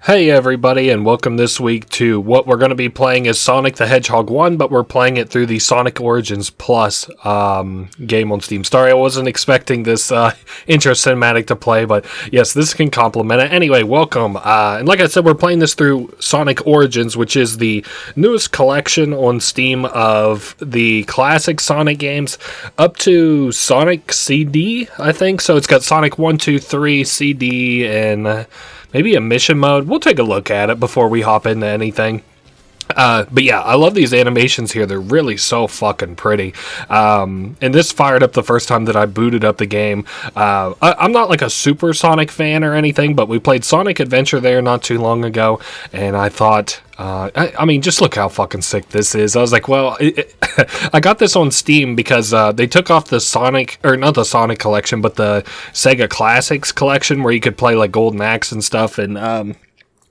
Hey everybody, and welcome this week to what we're going to be playing is Sonic the Hedgehog 1, but we're playing it through the Sonic Origins Plus game on Steam. Sorry, I wasn't expecting this intro cinematic to play, but yes, this can complement it. Anyway, welcome. And like I said, we're playing this through Sonic Origins, which is the newest collection on Steam of the classic Sonic games up to Sonic CD, I think. So it's got Sonic 1, 2, 3, CD, and maybe a mission mode. We'll take a look at it before we hop into anything. But yeah, I love these animations here. They're really so fucking pretty. And this fired up the first time that I booted up the game. I'm not like a super Sonic fan or anything, but we played Sonic Adventure there not too long ago, and I thought, I mean, just look how fucking sick this is. I was like, well, I got this on Steam because they took off the Sonic, or not the Sonic collection, but the Sega Classics collection where you could play like Golden Axe and stuff, and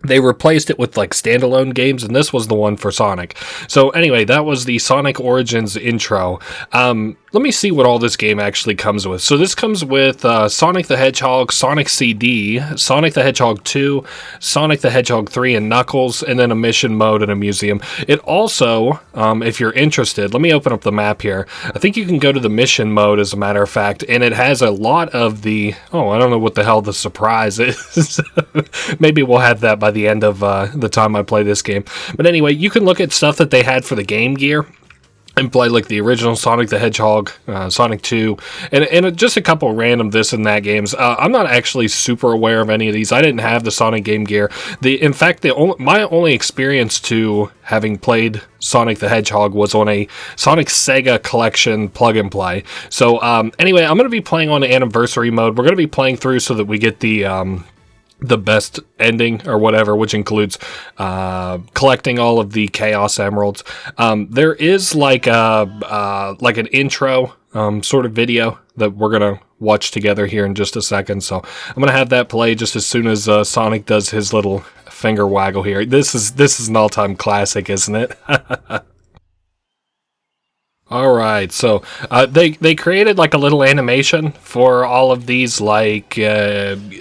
they replaced it with like standalone games, and this was the one for Sonic. So anyway, that was the Sonic Origins intro. Let me see what all this game actually comes with. So this comes with Sonic the Hedgehog, Sonic CD, Sonic the Hedgehog 2, Sonic the Hedgehog 3, and Knuckles, and then a mission mode and a museum. It also, if you're interested, let me open up the map here. I think you can go to the mission mode, as a matter of fact, and it has a lot of the, I don't know what the hell the surprise is. Maybe we'll have that by the end of the time I play this game. But anyway, you can look at stuff that they had for the Game Gear and play like the original Sonic the Hedgehog, Sonic 2, and just a couple random this and that games. I'm not actually super aware of any of these. I didn't have the Sonic Game Gear. In fact, my only experience to having played Sonic the Hedgehog was on a Sonic Sega Collection plug and play. So anyway, I'm going to be playing on the anniversary mode. We're going to be playing through so that we get the best ending or whatever, which includes collecting all of the Chaos Emeralds. There is like an intro sort of video that we're gonna watch together here in just a second. So I'm gonna have that play just as soon as Sonic does his little finger waggle here. This is an all-time classic, isn't it? Alright, so they created like a little animation for all of these like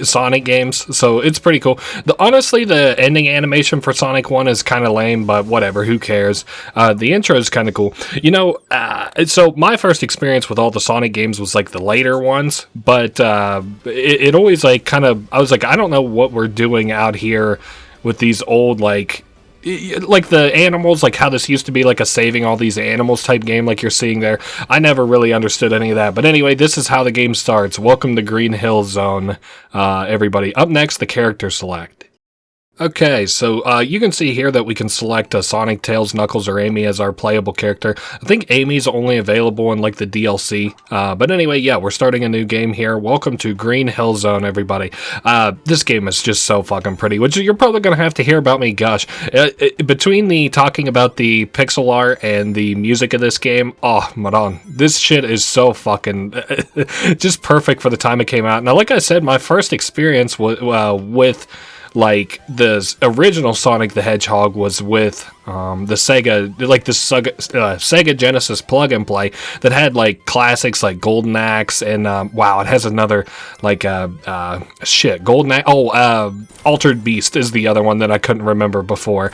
Sonic games, so it's pretty cool. Honestly, the ending animation for Sonic 1 is kind of lame, but whatever, who cares? The intro is kind of cool. You know, so my first experience with all the Sonic games was like the later ones, but it always like kind of, I was like, I don't know what we're doing out here with these old like the animals, like how this used to be like a saving all these animals type game like you're seeing there. I never really understood any of that. But anyway, this is how the game starts. Welcome to Green Hill Zone, everybody. Up next, the character select. Okay, so you can see here that we can select Sonic, Tails, Knuckles, or Amy as our playable character. I think Amy's only available in like the DLC. But anyway, yeah, we're starting a new game here. Welcome to Green Hill Zone, everybody. This game is just so fucking pretty, which you're probably going to have to hear about me gush. Between the talking about the pixel art and the music of this game, oh, madon, this shit is so fucking just perfect for the time it came out. Now, like I said, my first experience with like the original Sonic the Hedgehog was with the Sega, like the Sega Genesis plug and play that had like classics like Golden Axe and wow, it has another like Golden Axe. Altered Beast is the other one that I couldn't remember before.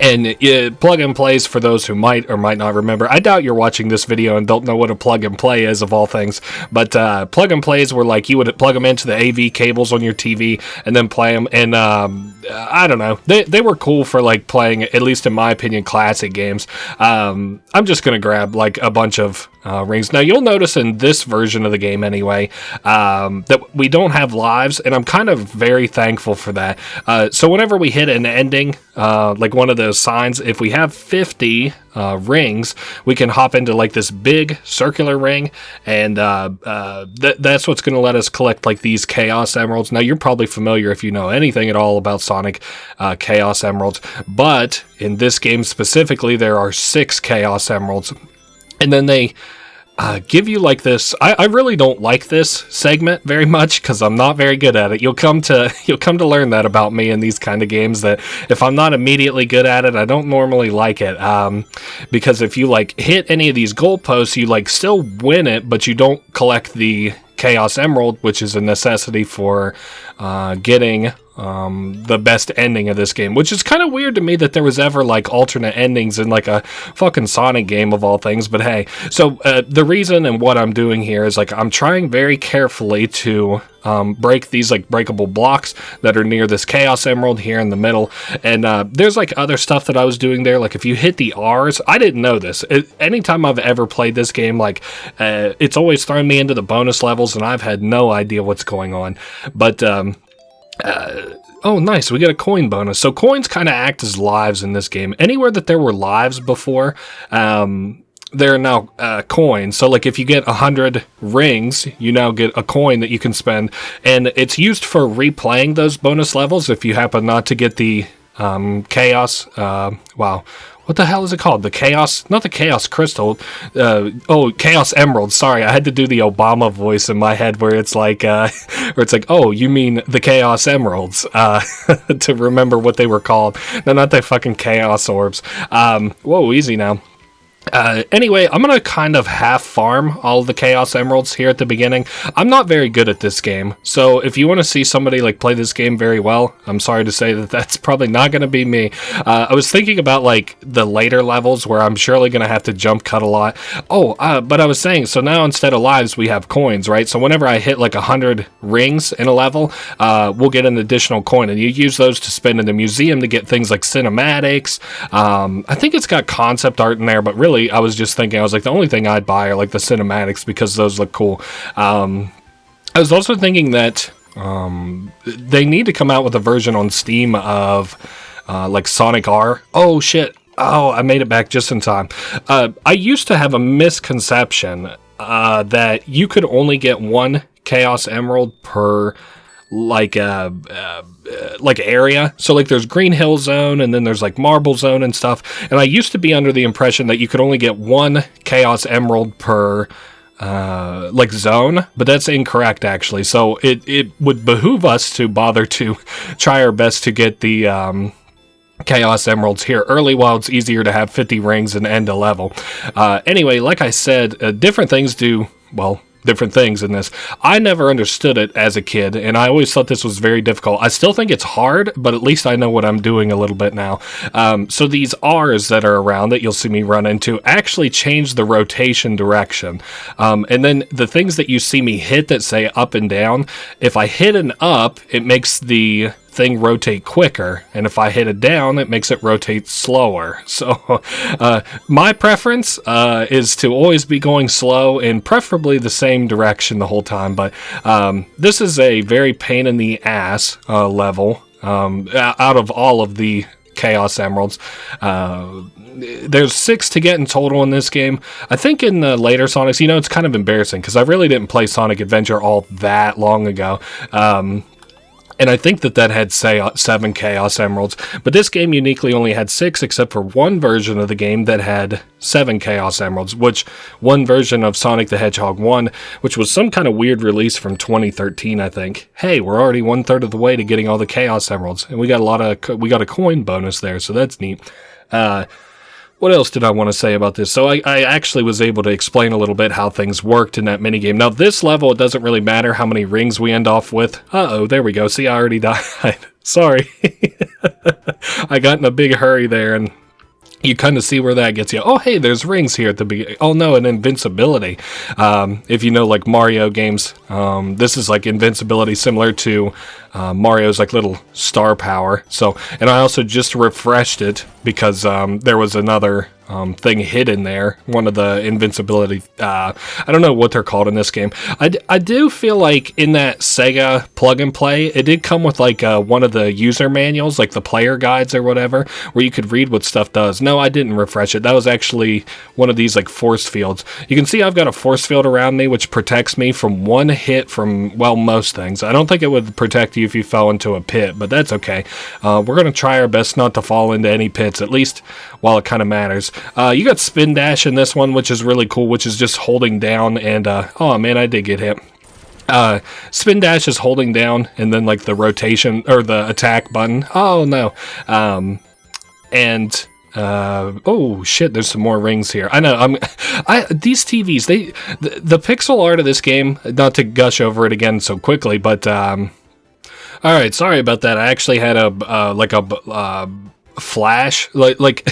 And plug and plays, for those who might or might not remember. I doubt you're watching this video and don't know what a plug and play is, of all things. But plug and plays were like you would plug them into the AV cables on your TV and then play them. And I don't know. They were cool for like playing, at least in my opinion, classic games. I'm just going to grab like a bunch of rings. Now, you'll notice in this version of the game anyway, that we don't have lives. And I'm kind of very thankful for that. So whenever we hit an ending, like one of those signs, if we have 50 rings, we can hop into like this big circular ring, and that's what's going to let us collect like these Chaos Emeralds. Now, you're probably familiar if you know anything at all about Sonic Chaos Emeralds, but in this game specifically, there are 6 Chaos Emeralds, and then they give you like this. I really don't like this segment very much because I'm not very good at it. You'll come to learn that about me in these kind of games, that if I'm not immediately good at it, I don't normally like it. Because if you like hit any of these goalposts, you like still win it, but you don't collect the Chaos Emerald, which is a necessity for getting the best ending of this game, which is kind of weird to me that there was ever like alternate endings in like a fucking Sonic game of all things. But hey, so the reason and what I'm doing here is like I'm trying very carefully to break these like breakable blocks that are near this Chaos Emerald here in the middle. And there's like other stuff that I was doing there. Like if you hit the R's, I didn't know this. Anytime I've ever played this game, like it's always thrown me into the bonus levels and I've had no idea what's going on. But oh, nice. We get a coin bonus. So coins kind of act as lives in this game. Anywhere that there were lives before, there are now coins. So like if you get 100 rings, you now get a coin that you can spend. And it's used for replaying those bonus levels if you happen not to get the chaos. Wow. What the hell is it called? The Chaos, not the Chaos Crystal. Chaos Emerald. Sorry, I had to do the Obama voice in my head where it's like, oh, you mean the Chaos Emeralds, to remember what they were called. No, not the fucking Chaos Orbs. Whoa, easy now. Anyway, I'm going to kind of half farm all of the Chaos Emeralds here at the beginning. I'm not very good at this game, so if you want to see somebody like play this game very well, I'm sorry to say that that's probably not going to be me. I was thinking about like the later levels where I'm surely going to have to jump cut a lot. But I was saying, so now instead of lives, we have coins, right? So whenever I hit like 100 rings in a level, we'll get an additional coin, and you use those to spend in the museum to get things like cinematics. I think it's got concept art in there, but really, I was just thinking, I was like, the only thing I'd buy are like the cinematics because those look cool. I was also thinking that they need to come out with a version on Steam of like Sonic R. Oh shit. Oh, I made it back just in time. I used to have a misconception that you could only get one Chaos Emerald per like area. So like there's Green Hill Zone and then there's like Marble Zone and stuff. And I used to be under the impression that you could only get one Chaos Emerald per like zone, but that's incorrect actually. So it would behoove us to bother to try our best to get the Chaos Emeralds here early while it's easier to have 50 rings and end a level. Anyway, like I said, different things do, well, different things in this. I never understood it as a kid, and I always thought this was very difficult. I still think it's hard, but at least I know what I'm doing a little bit now. So these R's that are around that you'll see me run into actually change the rotation direction. And then the things that you see me hit that say up and down, if I hit an up, it makes the thing rotate quicker, and if I hit it down, it makes it rotate slower. So my preference is to always be going slow and preferably the same direction the whole time, but this is a very pain in the ass level out of all of the Chaos Emeralds. There's 6 to get in total in this game. I think in the later Sonics, it's kind of embarrassing because I really didn't play Sonic Adventure all that long ago. And I think that had, say, 7 Chaos Emeralds. But this game uniquely only had 6, except for one version of the game that had 7 Chaos Emeralds, which one version of Sonic the Hedgehog 1, which was some kind of weird release from 2013, I think. Hey, we're already 1/3 of the way to getting all the Chaos Emeralds. And we got a coin bonus there, so that's neat. What else did I want to say about this? So I actually was able to explain a little bit how things worked in that minigame. Now, this level, it doesn't really matter how many rings we end off with. Uh-oh, there we go. See, I already died. Sorry. I got in a big hurry there, and you kind of see where that gets you. Oh, hey, there's rings here at the beginning. Oh, no, and invincibility. If you know, like, Mario games, this is, like, invincibility similar to Mario's, like, little star power. So, and I also just refreshed it because there was another thing hidden there. One of the invincibility, I don't know what they're called in this game. I do feel like in that Sega plug and play, it did come with like one of the user manuals, like the player guides or whatever, where you could read what stuff does. No, I didn't refresh it. That was actually one of these like force fields. You can see I've got a force field around me, which protects me from one hit from, well, most things. I don't think it would protect you if you fell into a pit, but that's okay. We're going to try our best not to fall into any pits, at least while it kind of matters. You got spin dash in this one, which is really cool, which is just holding down and, oh man, I did get hit. Spin dash is holding down and then like the rotation or the attack button. Oh no. Oh shit, there's some more rings here. I know, these TVs, the pixel art of this game, not to gush over it again so quickly, but, All right, sorry about that. I actually had a flash like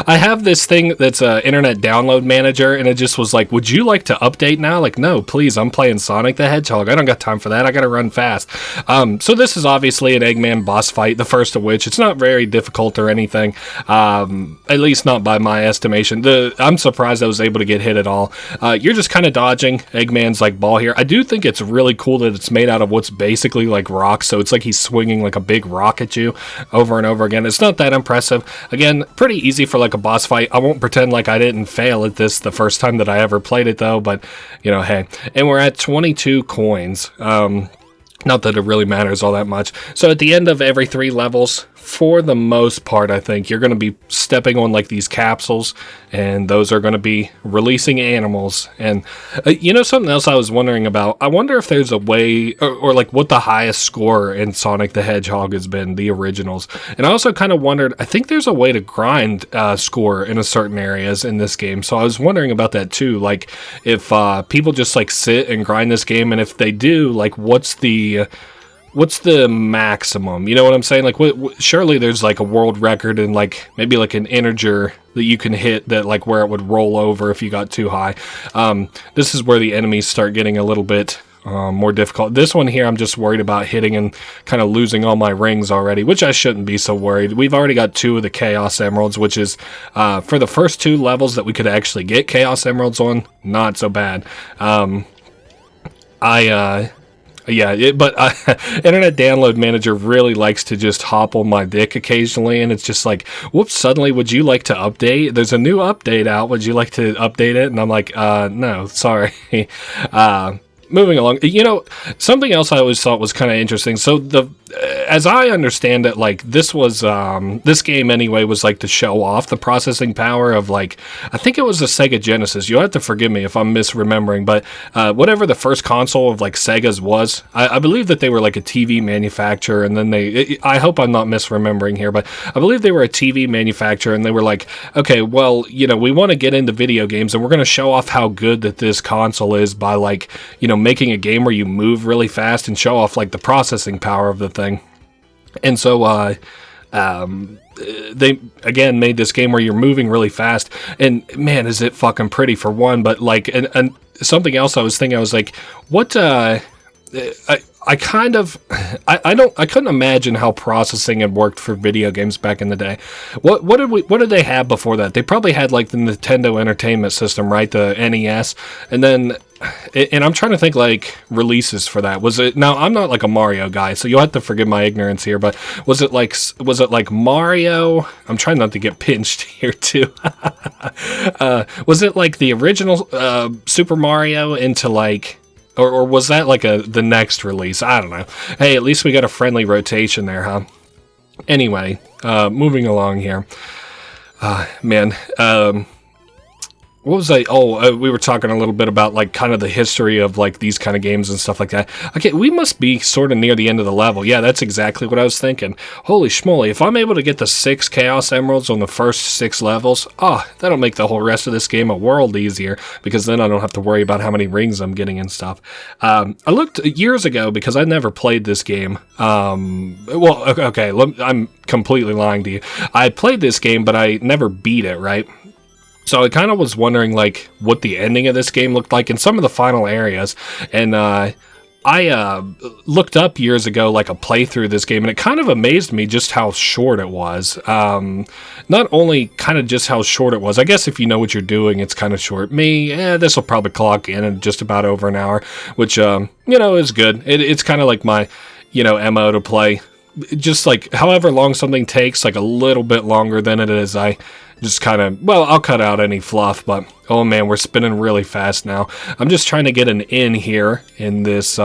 I have this thing that's a internet download manager, and it just was like, would you like to update now? Like, no, please, I'm playing Sonic the Hedgehog. I don't got time for that. I gotta run fast. So this is obviously an Eggman boss fight, the first of which it's not very difficult or anything, at least not by my estimation. I'm surprised I was able to get hit at all. You're just kind of dodging Eggman's like ball here. I do think it's really cool that it's made out of what's basically like rock, so it's like he's swinging like a big rock at you over and over again. It's not that impressive. Again, pretty easy for like a boss fight. I won't pretend like I didn't fail at this the first time that I ever played it though, but you know, hey. And we're at 22 coins. Not that it really matters all that much. So at the end of every 3 levels, for the most part, I think, you're going to be stepping on like these capsules, and those are going to be releasing animals. And you know, something else I was wondering about, I wonder if there's a way, or like what the highest score in Sonic the Hedgehog has been, the originals. And I also kind of wondered, I think there's a way to grind score in a certain areas in this game. So I was wondering about that too, like if people just like sit and grind this game, and if they do, like what's the maximum? You know what I'm saying? Like, surely there's like a world record and like maybe like an integer that you can hit that like where it would roll over if you got too high. This is where the enemies start getting a little bit more difficult. This one here, I'm just worried about hitting and kind of losing all my rings already, which I shouldn't be so worried. We've already got 2 of the Chaos Emeralds, which is for the first 2 levels that we could actually get Chaos Emeralds on, not so bad. But Internet Download Manager really likes to just hop on my dick occasionally, and it's just like, whoops, suddenly, would you like to update? There's a new update out. Would you like to update it? And I'm like, no, sorry. Moving along, you know, something else I always thought was kind of interesting. So as I understand it, like this was, this game anyway was like to show off the processing power of like, I think it was the Sega Genesis. You'll have to forgive me if I'm misremembering, but whatever the first console of like Sega's was, I believe that they were like a TV manufacturer, and then I hope I'm not misremembering here, but I believe they were a TV manufacturer, and they were like, okay, well, you know, we want to get into video games, and we're going to show off how good that this console is by like, you know, making a game where you move really fast and show off like the processing power of the thing. And so they again made this game where you're moving really fast, and man, is it fucking pretty for one. But like, and something else I was thinking, I was like, what I couldn't imagine how processing had worked for video games back in the day. What did they have before that? They probably had like the Nintendo Entertainment System, right? The NES, and then. And I'm trying to think like releases for that. Was it, now I'm not like a Mario guy, so you'll have to forgive my ignorance here, but was it like Mario? I'm trying not to get pinched here too. Was it like the original Super Mario into like, or was that like the next release? I don't know. Hey, at least we got a friendly rotation there, huh? Anyway, moving along here. Man, what was I? We were talking a little bit about like kind of the history of like these kind of games and stuff like that. Okay, we must be sort of near the end of the level. Yeah, that's exactly what I was thinking. Holy schmoly, if I'm able to get the 6 Chaos Emeralds on the first 6 levels, that'll make the whole rest of this game a world easier, because then I don't have to worry about how many rings I'm getting and stuff. I looked years ago because I never played this game. Okay, I'm completely lying to you. I played this game, but I never beat it, right? So I kind of was wondering like what the ending of this game looked like in some of the final areas, and I looked up years ago like a playthrough of this game, and it kind of amazed me just how short it was. Not only kind of just how short it was, I guess if you know what you're doing, it's kind of short. This will probably clock in just about over an hour, which you know, is good. It's kind of like my, you know, MO to play. Just like however long something takes, like a little bit longer than it is, I just kind of, well, I'll cut out any fluff, but oh man, we're spinning really fast now. I'm just trying to get an in here in this,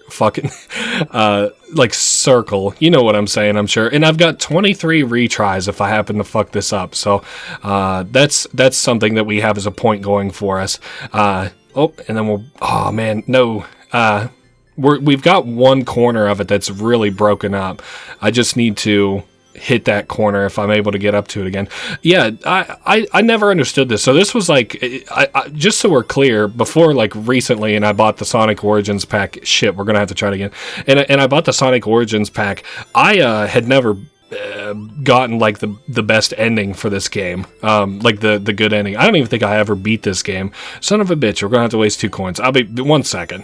fucking, like circle. You know what I'm saying, I'm sure. And I've got 23 retries if I happen to fuck this up. So, that's something that we have as a point going for us. And then we've got one corner of it that's really broken up. I just need to hit that corner if I'm able to get up to it again. Yeah, I never understood this. So this was like, just so we're clear, before like recently, and I bought the Sonic Origins pack. Shit, we're gonna have to try it again. And I bought the Sonic Origins pack. I had never gotten like the best ending for this game, like the good ending. I don't even think I ever beat this game. Son of a bitch, we're gonna have to waste 2 coins. I'll be 1 second.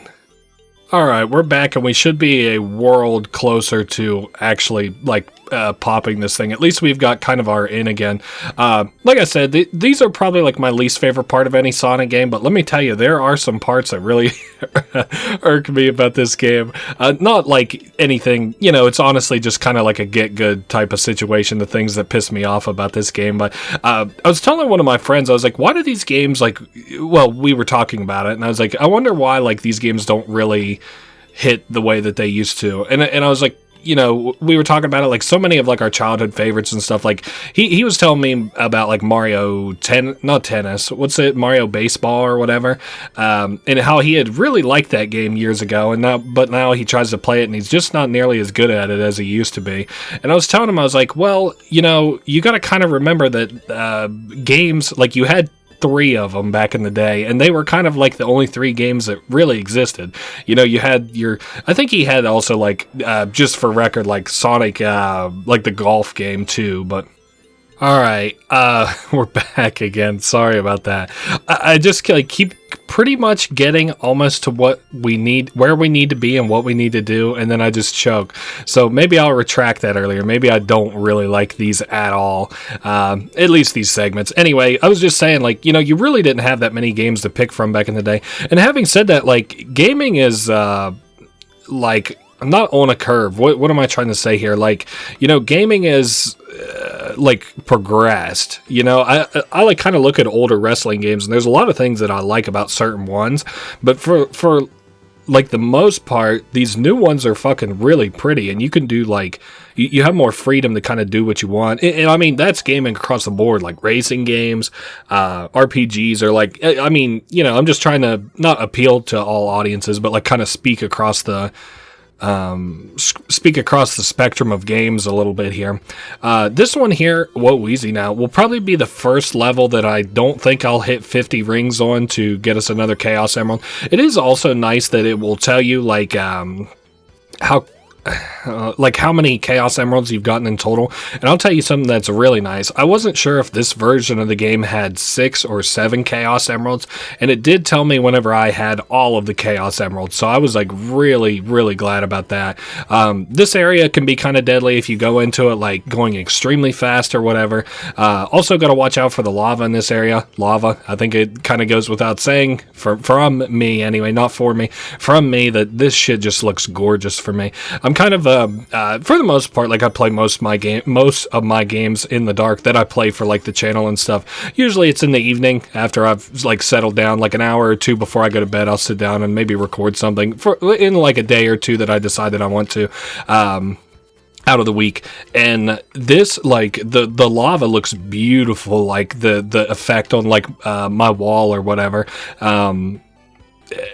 Alright, we're back, and we should be a world closer to actually, like, popping this thing. At least we've got kind of our in again. Like I said, these are probably, like, my least favorite part of any Sonic game, but let me tell you, there are some parts that really irk me about this game. Not, like, anything, you know, it's honestly just kind of like a get-good type of situation, the things that piss me off about this game, but I was telling one of my friends, I was like, why do these games, like, well, we were talking about it, and I was like, I wonder why, like, these games don't really hit the way that they used to. And I was like, you know, we were talking about it, like so many of like our childhood favorites and stuff. Like he was telling me about like Mario not tennis, what's it, Mario Baseball or whatever, and how he had really liked that game years ago, and now he tries to play it and he's just not nearly as good at it as he used to be. And I was telling him, I was like, well, you know, you got to kind of remember that games, like you had 3 of them back in the day, and they were kind of like the only 3 games that really existed. You know, you had I think he had also like, just for record, like Sonic, like the golf game too, but alright, we're back again. Sorry about that. I just like keep pretty much getting almost to what we need, where we need to be and what we need to do, and then I just choke. So maybe I'll retract that earlier. Maybe I don't really like these at all. At least these segments. Anyway, I was just saying, like, you know, you really didn't have that many games to pick from back in the day. And having said that, like, gaming is, like, I'm not on a curve. What am I trying to say here? Like, you know, gaming is like progressed. You know, I like kind of look at older wrestling games, and there's a lot of things that I like about certain ones, but for like the most part, these new ones are fucking really pretty, and you can do like you have more freedom to kind of do what you want. And I mean, that's gaming across the board, like racing games, RPGs, or like, I mean, you know, I'm just trying to not appeal to all audiences, but like kind of speak across the spectrum of games a little bit here. This one here, whoa, easy now, will probably be the first level that I don't think I'll hit 50 rings on to get us another Chaos Emerald. It is also nice that it will tell you like how many Chaos Emeralds you've gotten in total. And I'll tell you something that's really nice. I wasn't sure if this version of the game had 6 or 7 Chaos Emeralds, and it did tell me whenever I had all of the Chaos Emeralds, so I was like really, really glad about that. This area can be kind of deadly if you go into it like going extremely fast or whatever. Also got to watch out for the lava in this area. Lava, I think it kind of goes without saying, from me anyway, not for me, from me, that this shit just looks gorgeous for me. I'm kind of for the most part, like I play most of my games in the dark that I play for like the channel and stuff. Usually it's in the evening after I've like settled down, like an hour or 2 before I go to bed. I'll sit down and maybe record something in like a day or 2 that I decided I want to out of the week. And this, like the lava looks beautiful, like the effect on like my wall or whatever.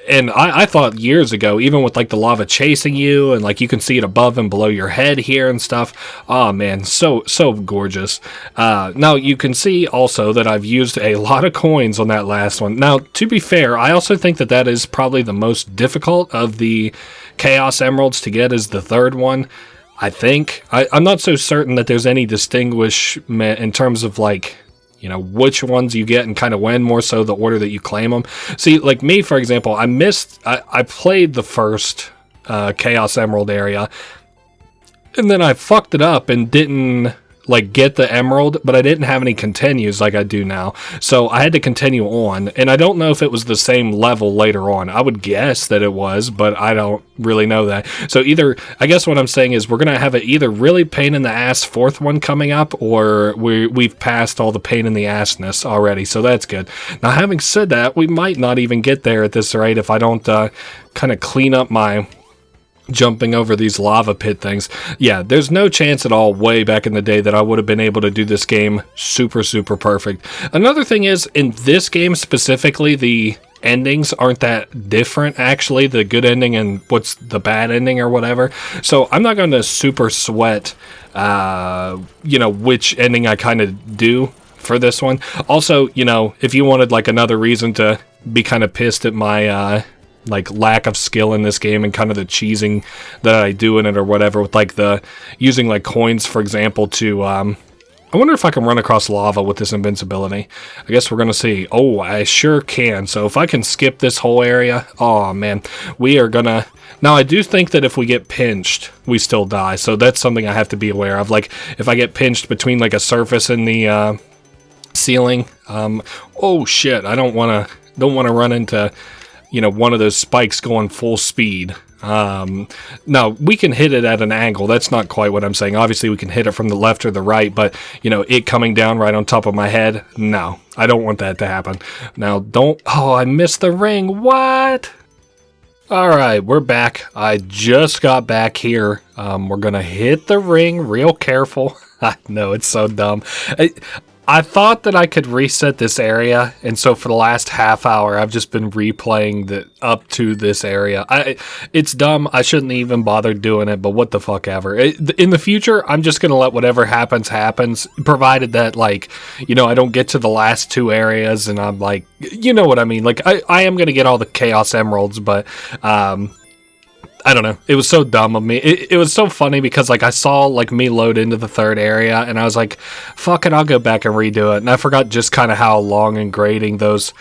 And I thought years ago, even with like the lava chasing you and like you can see it above and below your head here and stuff, oh man, so gorgeous. Now you can see also that I've used a lot of coins on that last one. Now, to be fair, I also think that is probably the most difficult of the Chaos Emeralds to get, is the third one. I think. I'm not so certain that there's any distinguishment in terms of like, you know, which ones you get and kind of when, more so the order that you claim them. See, like me, for example, I played the first Chaos Emerald area, and then I fucked it up and didn't like get the emerald, but I didn't have any continues like I do now. So I had to continue on, and I don't know if it was the same level later on. I would guess that it was, but I don't really know that. So either, I guess what I'm saying is we're going to have an either really pain in the ass 4th one coming up, or we've passed all the pain in the assness already. So that's good. Now, having said that, we might not even get there at this rate if I don't kind of clean up my jumping over these lava pit things. Yeah, there's no chance at all way back in the day that I would have been able to do this game super perfect. Another thing is, in this game specifically, the endings aren't that different, actually, the good ending and what's the bad ending or whatever. So I'm not going to super sweat, which ending I kind of do for this one. Also, if you wanted like another reason to be kind of pissed at my like lack of skill in this game and kind of the cheesing that I do in it or whatever, with like the using like coins, for example, to I wonder if I can run across lava with this invincibility. I guess we're gonna see. Oh, I sure can. So if I can skip this whole area, oh man, we are gonna. Now I do think that if we get pinched, we still die. So that's something I have to be aware of. Like if I get pinched between like a surface and the ceiling, oh shit, I don't wanna run into one of those spikes going full speed. No, we can hit it at an angle. That's not quite what I'm saying. Obviously, we can hit it from the left or the right, but, it coming down right on top of my head, no, I don't want that to happen. Now, I missed the ring. What? All right, we're back. I just got back here. We're going to hit the ring real careful. I know, it's so dumb. I thought that I could reset this area, and so for the last half hour, I've just been replaying up to this area. It's dumb. I shouldn't even bother doing it, but what the fuck ever. In the future, I'm just going to let whatever happens, provided that, like, I don't get to the last two areas, and I'm like, you know what I mean? Like, I am going to get all the Chaos Emeralds, but, I don't know. It was so dumb of me. It was so funny because, like, I saw, like, me load into the third area, and I was like, fuck it, I'll go back and redo it. And I forgot just kind of how long and grading those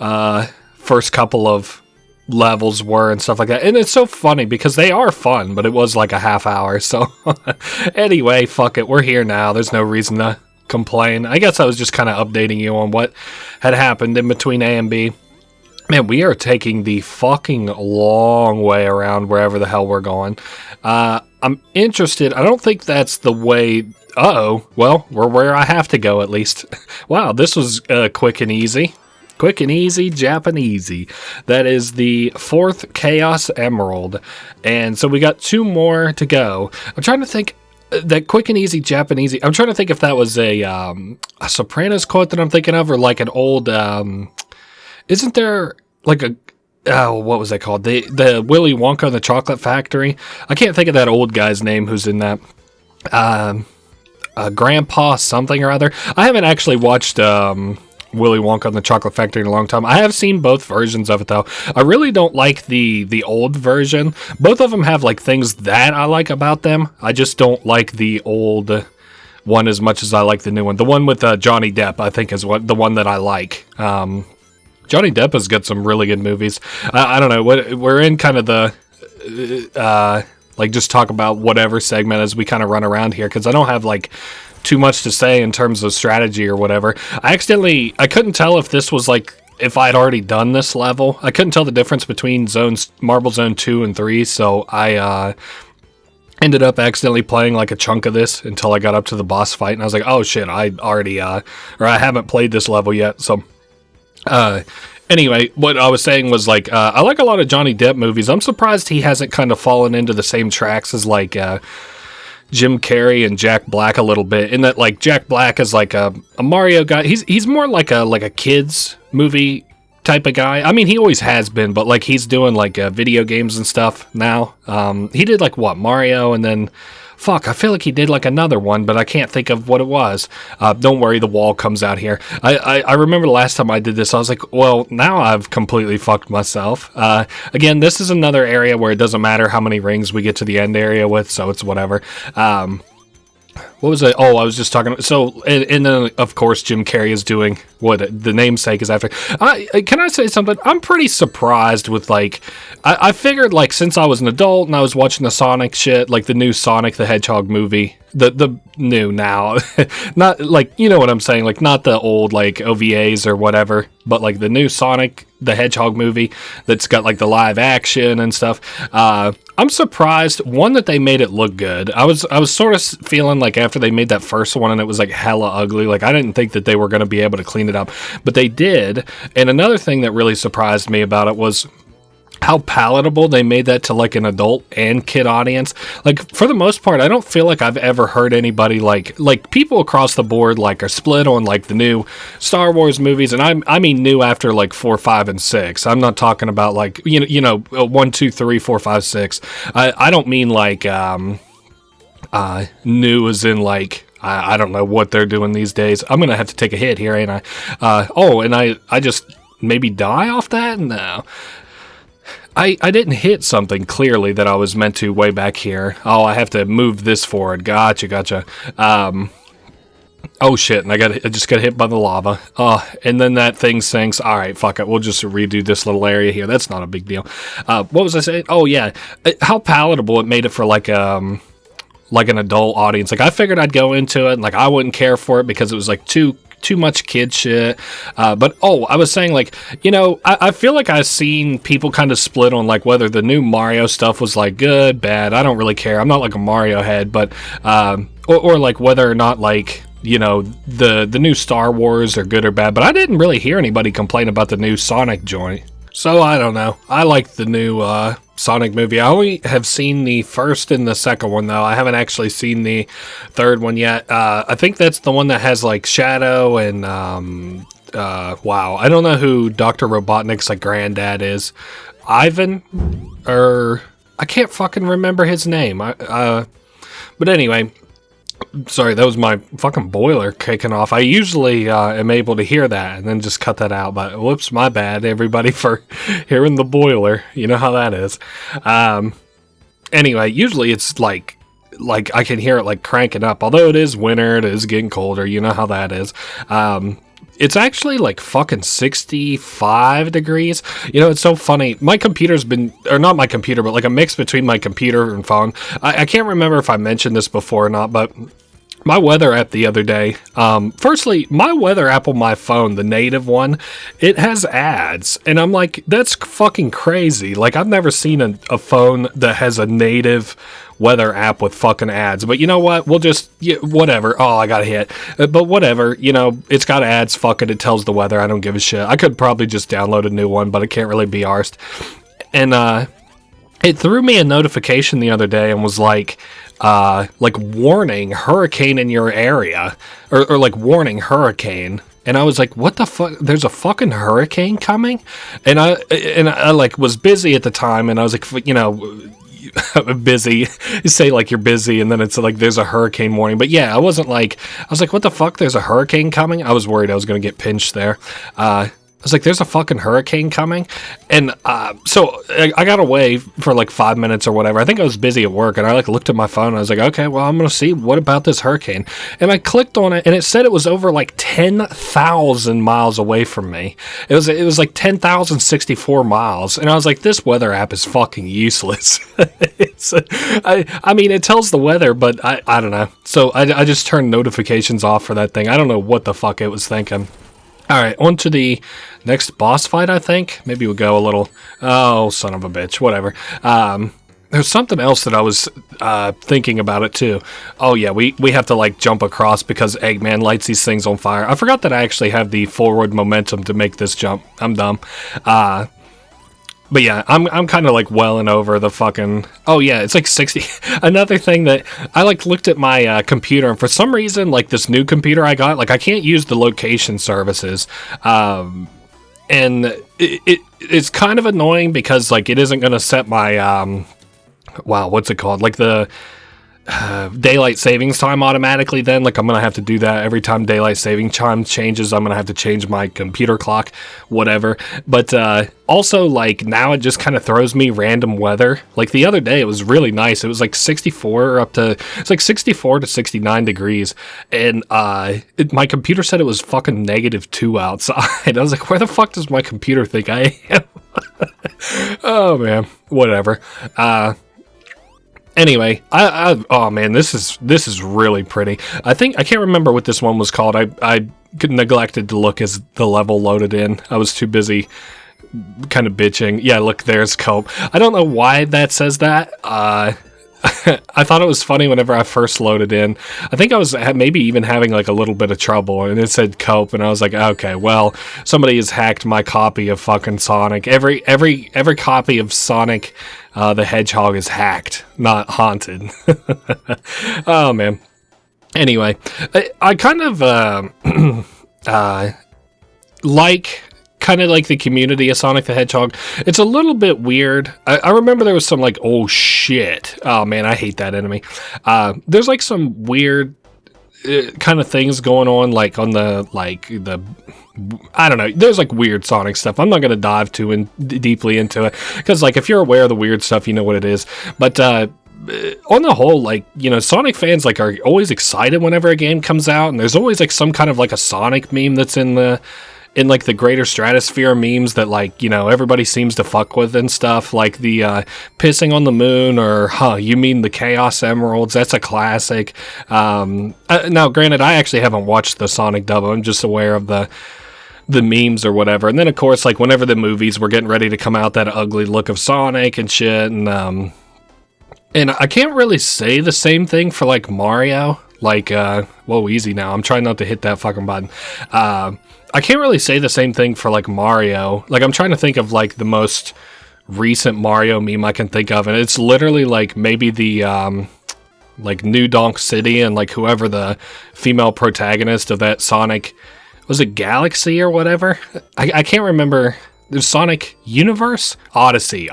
first couple of levels were and stuff like that. And it's so funny because they are fun, but it was like a half hour. So, anyway, fuck it. We're here now. There's no reason to complain. I guess I was just kind of updating you on what had happened in between A and B. Man, we are taking the fucking long way around wherever the hell we're going. I'm interested. I don't think that's the way. Uh-oh. Well, we're where I have to go, at least. Wow, this was quick and easy. Quick and easy, Japanesey. That is the 4th Chaos Emerald. And so we got 2 more to go. I'm trying to think. That quick and easy Japanesey. I'm trying to think if that was a Sopranos quote that I'm thinking of, or like an old... Isn't there like what was that called? The Willy Wonka and the Chocolate Factory? I can't think of that old guy's name who's in that. Grandpa something or other. I haven't actually watched Willy Wonka and the Chocolate Factory in a long time. I have seen both versions of it though. I really don't like the old version. Both of them have like things that I like about them. I just don't like the old one as much as I like the new one. The one with Johnny Depp, I think, is the one that I like. Johnny Depp has got some really good movies. I don't know. We're in kind of the like just talk about whatever segment as we kind of run around here, because I don't have like too much to say in terms of strategy or whatever. I couldn't tell if this was like if I'd already done this level. I couldn't tell the difference between Marble Zone 2 and 3, so I ended up accidentally playing like a chunk of this until I got up to the boss fight, and I was like, oh shit, I haven't played this level yet, so... Anyway, what I was saying was like, I like a lot of Johnny Depp movies. I'm surprised he hasn't kind of fallen into the same tracks as like, Jim Carrey and Jack Black a little bit, in that like Jack Black is like a Mario guy. He's more like a kids movie type of guy. I mean, he always has been, but like he's doing like video games and stuff now. He did like Mario, and then fuck, I feel like he did like another one, but I can't think of what it was. Don't worry, the wall comes out here. I remember the last time I did this, I was like, well, now I've completely fucked myself. Again, this is another area where it doesn't matter how many rings we get to the end area with, so it's whatever. What was it? Oh, I was just talking. So, and then, of course, Jim Carrey is doing what the namesake is after. Can I say something? I'm pretty surprised with, like, I figured, like, since I was an adult and I was watching the Sonic shit, like the new Sonic the Hedgehog movie, the new now, not, like, you know what I'm saying? Like, not the old, like, OVAs or whatever, but, like, the new Sonic the Hedgehog movie that's got, like, the live action and stuff. I'm surprised, one, that they made it look good. I was sort of feeling like after they made that first one and it was like hella ugly, like I didn't think that they were going to be able to clean it up, but they did. And another thing that really surprised me about it was how palatable they made that to like an adult and kid audience. Like for the most part, I don't feel like I've ever heard anybody like people across the board like are split on like the new Star Wars movies, and I mean new after like 4, 5, and 6. I'm not talking about like you know 1, 2, 3, 4, 5, 6. I don't mean like new as in like I don't know what they're doing these days. I'm gonna have to take a hit here, ain't I? And I just maybe die off that? No. I didn't hit something clearly that I was meant to way back here. Oh, I have to move this forward. Gotcha. Oh shit, and I just got hit by the lava. And then that thing sinks. All right, fuck it. We'll just redo this little area here. That's not a big deal. What was I saying? Oh yeah, how palatable it made it for like an adult audience. Like I figured I'd go into it and like I wouldn't care for it because it was like too much kid shit. But I was saying like, you know, I feel like I've seen people kind of split on like whether the new Mario stuff was like good, bad. I don't really care. I'm not like a Mario head, but or like whether or not like, you know, the new Star Wars are good or bad. But I didn't really hear anybody complain about the new Sonic joint. So I don't know. I like the new Sonic movie. I only have seen the first and the second one, though. I haven't actually seen the third one yet. I think that's the one that has like Shadow and wow. I don't know who Dr. Robotnik's like granddad is. Ivan? Or I can't fucking remember his name. But anyway, sorry, that was my fucking boiler kicking off. I usually am able to hear that and then just cut that out, but whoops, my bad, everybody, for hearing the boiler. You know how that is. Anyway, usually it's like I can hear it like cranking up. Although it is winter, it is getting colder. You know how that is. It's actually like fucking 65 degrees. You know, it's so funny. My computer's been, or not my computer, but like a mix between my computer and phone. I can't remember if I mentioned this before or not, but my weather app the other day, firstly, my weather app on my phone, the native one, it has ads. And I'm like, that's fucking crazy. Like, I've never seen a phone that has a native weather app with fucking ads. But you know what? We'll just, whatever. Oh, I got a hit. But whatever, you know, it's got ads. Fuck it. It tells the weather. I don't give a shit. I could probably just download a new one, but I can't really be arsed. And, it threw me a notification the other day and was like warning hurricane in your area, or like warning hurricane. And I was like, what the fuck? There's a fucking hurricane coming? And I like was busy at the time, and I was like, you know, busy, say like you're busy, and then it's like there's a hurricane warning. But yeah, I was like, what the fuck? There's a hurricane coming? I was worried I was going to get pinched there. I was like, there's a fucking hurricane coming. And so I got away for like 5 minutes or whatever. I think I was busy at work, and I like looked at my phone and I was like, okay, well, I'm going to see what about this hurricane. And I clicked on it, and it said it was over like 10,000 miles away from me. It was like 10,064 miles. And I was like, this weather app is fucking useless. I mean, it tells the weather, but I don't know. So I just turned notifications off for that thing. I don't know what the fuck it was thinking. All right, on to the next boss fight, I think. Maybe we'll go a little... Oh, son of a bitch. Whatever. There's something else that I was thinking about it, too. Oh, yeah, we have to, like, jump across because Eggman lights these things on fire. I forgot that I actually have the forward momentum to make this jump. I'm dumb. But yeah, I'm kind of like welling over the fucking... Oh yeah, it's like 60... Another thing that I like looked at my computer, and for some reason, like this new computer I got, like I can't use the location services. And it's kind of annoying because like it isn't going to set my... wow, what's it called? Like the... daylight savings time automatically then. Like I'm gonna have to do that every time daylight saving time changes. I'm gonna have to change my computer clock, whatever. But also like now it just kind of throws me random weather. Like the other day it was really nice. It was like 64 to 69 degrees, and my computer said it was fucking -2 outside. I was like, where the fuck does my computer think I am? Oh man, whatever. Anyway, oh man, this is really pretty. I can't remember what this one was called. I neglected to look as the level loaded in. I was too busy kind of bitching. Yeah, look, there's Cope. I don't know why that says that. I thought it was funny whenever I first loaded in. I think I was maybe even having like a little bit of trouble, and it said cope, and I was like, okay, well, somebody has hacked my copy of fucking Sonic. Every copy of Sonic the Hedgehog is hacked, not haunted. Oh man. Anyway, I kind of like the community of Sonic the Hedgehog. It's a little bit weird. I remember there was some like, oh shit, oh man, I hate that enemy. There's like some weird kind of things going on, like on the I don't know. There's like weird Sonic stuff. I'm not gonna dive too deeply into it because like if you're aware of the weird stuff, you know what it is. But on the whole, like, you know, Sonic fans like are always excited whenever a game comes out, and there's always like some kind of like a Sonic meme that's in like the greater stratosphere memes that like, you know, everybody seems to fuck with and stuff, like the pissing on the moon, or you mean the Chaos Emeralds? That's a classic. Now granted, I actually haven't watched the Sonic dub. I'm just aware of the memes or whatever. And then of course, like whenever the movies were getting ready to come out, that ugly look of Sonic and shit, and I can't really say the same thing for like Mario. Like, whoa, easy now. I'm trying not to hit that fucking button. I can't really say the same thing for like Mario. Like, I'm trying to think of like the most recent Mario meme I can think of, and it's literally like maybe the like New Donk City and like whoever the female protagonist of that Sonic, was it Galaxy or whatever? I can't remember. There's Sonic Universe? Odyssey.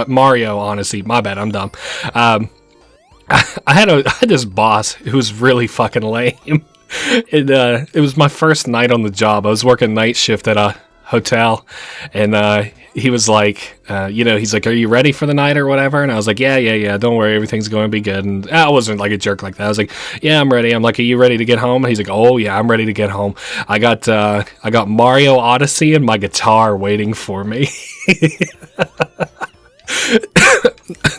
Mario Odyssey. My bad, I'm dumb. I had this boss who was really fucking lame. It was my first night on the job. I was working night shift at a hotel, and he was like, he's like, are you ready for the night or whatever? And I was like, yeah, don't worry, everything's going to be good. And I wasn't like a jerk like that. I was like, yeah, I'm ready. I'm like, are you ready to get home? And he's like, oh yeah, I'm ready to get home. I got Mario Odyssey and my guitar waiting for me.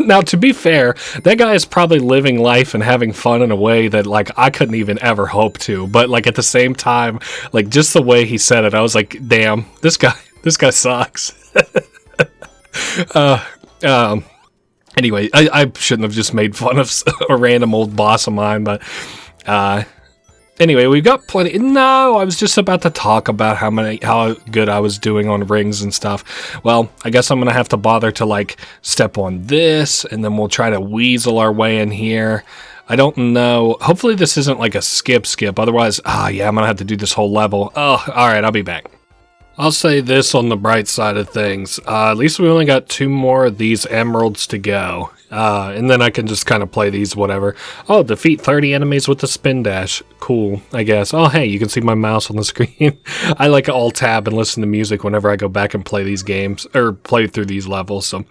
Now, to be fair, that guy is probably living life and having fun in a way that, like, I couldn't even ever hope to. But, like, at the same time, like, just the way he said it, I was like, damn, this guy sucks. Anyway, I shouldn't have just made fun of a random old boss of mine, but, anyway, we've got plenty. No, I was just about to talk about how good I was doing on rings and stuff. Well, I guess I'm gonna have to bother to like step on this, and then we'll try to weasel our way in here. I don't know. Hopefully this isn't like a skip. Otherwise, yeah, I'm gonna have to do this whole level. Oh, all right, I'll be back. I'll say this on the bright side of things. At least we only got 2 more of these emeralds to go. And then I can just kind of play these whatever. Oh, defeat 30 enemies with the spin dash. Cool, I guess. Oh, hey, you can see my mouse on the screen. I like alt tab and listen to music whenever I go back and play these games, or play through these levels, so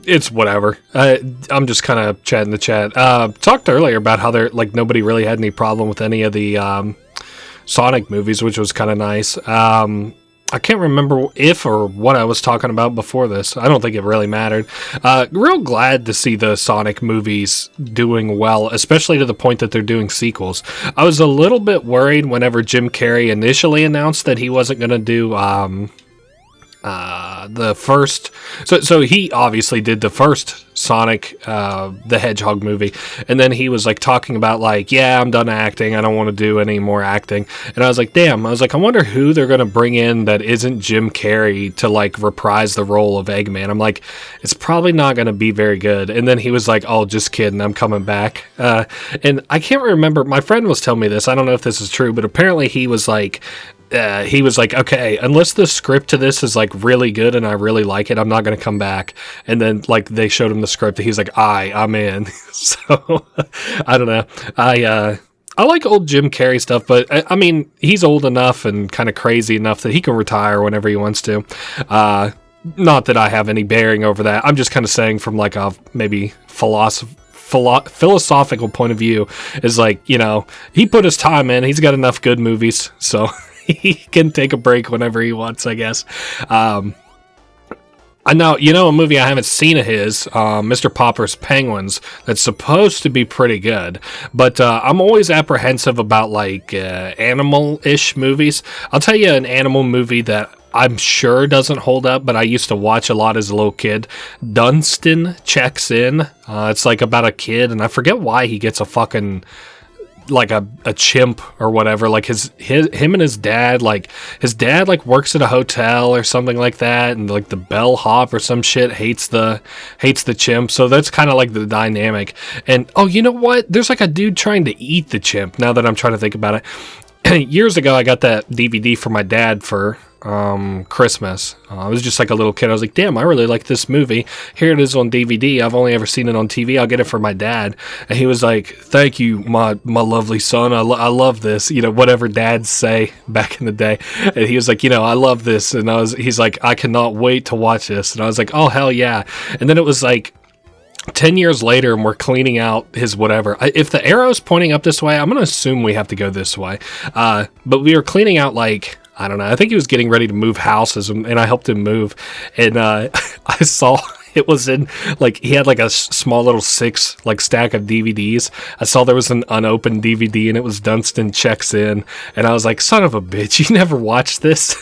it's whatever. I'm just kind of chatting the chat. Talked earlier about how nobody really had any problem with any of the Sonic movies, which was kind of nice. I can't remember if or what I was talking about before this. I don't think it really mattered. Real glad to see the Sonic movies doing well, especially to the point that they're doing sequels. I was a little bit worried whenever Jim Carrey initially announced that he wasn't going to do the first. So he obviously did the first Sonic the Hedgehog movie, and then he was like talking about like, yeah, I'm done acting, I don't want to do any more acting. And I was like, damn, I wonder who they're gonna bring in that isn't Jim Carrey to like reprise the role of Eggman. I'm like, it's probably not gonna be very good. And then he was like, oh, just kidding, I'm coming back. And I can't remember, my friend was telling me this, I don't know if this is true, but apparently he was like, okay, unless the script to this is like really good and I really like it, I'm not going to come back. And then like they showed him the script and he's like, I'm in. So I don't know. I like old Jim Carrey stuff, but I mean, he's old enough and kind of crazy enough that he can retire whenever he wants to. Not that I have any bearing over that. I'm just kind of saying from like a maybe philosophical point of view, is like, you know, he put his time in, he's got enough good movies, so he can take a break whenever he wants, I guess. I know, you know, a movie I haven't seen of his, Mr. Popper's Penguins, that's supposed to be pretty good, but I'm always apprehensive about like animal-ish movies. I'll tell you an animal movie that I'm sure doesn't hold up, but I used to watch a lot as a little kid. Dunstan Checks In. It's like about a kid, and I forget why he gets a fucking like a chimp or whatever. Like him and his dad, like his dad like works at a hotel or something like that, and like the bellhop or some shit hates the chimp. So that's kind of like the dynamic. And oh, you know what? There's like a dude trying to eat the chimp. Now that I'm trying to think about it, years ago I got that DVD for my dad for Christmas. I was just like a little kid. I was like, damn, I really like this movie. Here it is on DVD. I've only ever seen it on TV. I'll get it for my dad. And he was like, thank you, my lovely son. I love this. You know, whatever dads say back in the day. And he was like, you know, I love this. And he's like, I cannot wait to watch this. And I was like, oh, hell yeah. And then it was like 10 years later, and we're cleaning out his whatever. If the arrow's pointing up this way, I'm going to assume we have to go this way. But we were cleaning out, like, I don't know. I think he was getting ready to move houses, and I helped him move. And I saw it was in, like, he had like a small little 6 like stack of DVDs. I saw there was an unopened DVD, and it was Dunstan Checks In. And I was like, son of a bitch, you never watched this?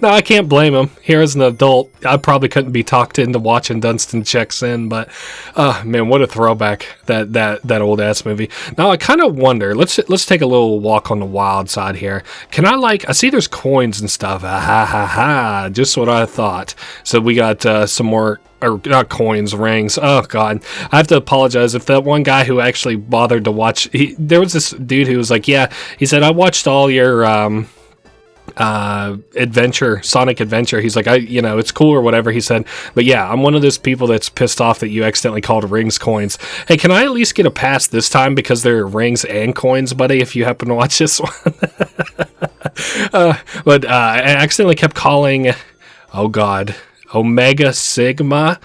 No, I can't blame him. Here as an adult, I probably couldn't be talked into watching Dunstan Checks In, but man, what a throwback, that old ass movie. Now I kind of wonder, let's take a little walk on the wild side here. Can I see there's coins and stuff. Just what I thought. So we got some more, or not coins, rings. Oh god, I have to apologize if that one guy who actually bothered to watch, there was this dude who was like, yeah, he said, I watched all your Sonic Adventure. He's like, it's cool or whatever, he said, but yeah, I'm one of those people that's pissed off that you accidentally called rings coins. Hey, can I at least get a pass this time, because there are rings and coins, buddy, if you happen to watch this one? But I accidentally kept calling, oh god, Omega Sigma,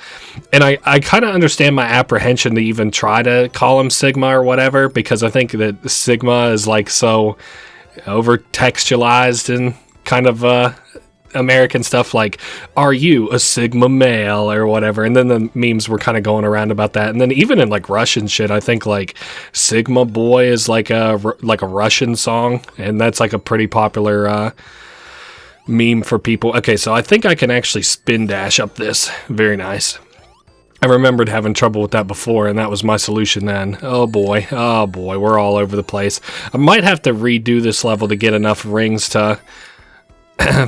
and I kind of understand my apprehension to even try to call him Sigma or whatever, because I think that Sigma is like so over textualized and kind of American stuff, like, are you a Sigma male or whatever, and then the memes were kind of going around about that. And then even in like Russian shit, I think like Sigma Boy is like a Russian song, and that's like a pretty popular meme for people. Okay, so I think I can actually spin dash up this. Very nice. I remembered having trouble with that before, and that was my solution then. Oh boy, we're all over the place. I might have to redo this level to get enough rings to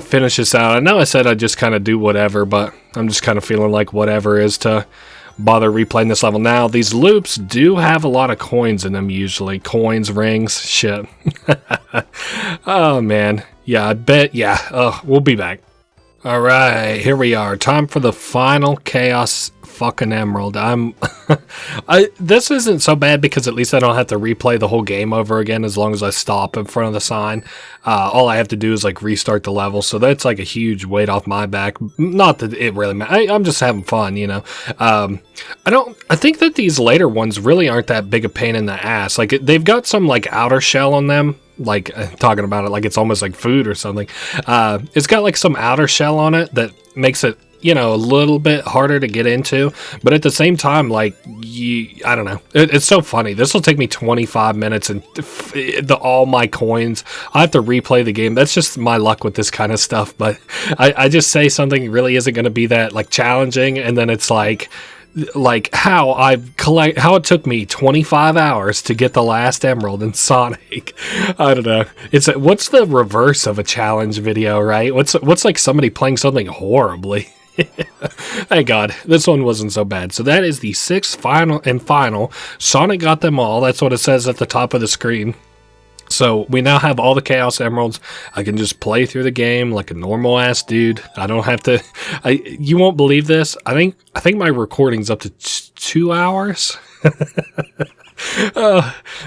finish this out. I know I said I'd just kind of do whatever, but I'm just kind of feeling like whatever is to bother replaying this level. Now, these loops do have a lot of coins in them usually. Coins, rings, shit. Oh man. Yeah, I bet, yeah. We'll be back. Alright, here we are. Time for the final Chaos fucking Emerald. This isn't so bad, because at least I don't have to replay the whole game over again as long as I stop in front of the sign. All I have to do is like restart the level, so that's like a huge weight off my back. Not that it really matters. I'm just having fun, you know. I think that these later ones really aren't that big a pain in the ass. Like, they've got some like outer shell on them, like talking about it like it's almost like food or something. It's got like some outer shell on it that makes it, a little bit harder to get into, but at the same time, like, I don't know. It's so funny. This will take me 25 minutes, and all my coins, I have to replay the game. That's just my luck with this kind of stuff. But I just say something really isn't going to be that like challenging, and then it's like how it took me 25 hours to get the last emerald in Sonic. I don't know. What's the reverse of a challenge video, right? What's like somebody playing something horribly? Thank God, this one wasn't so bad. So that is the 6th final. Sonic got them all. That's what it says at the top of the screen. So we now have all the Chaos Emeralds. I can just play through the game like a normal ass dude. I don't have to. You won't believe this. I think my recording's up to 2 hours.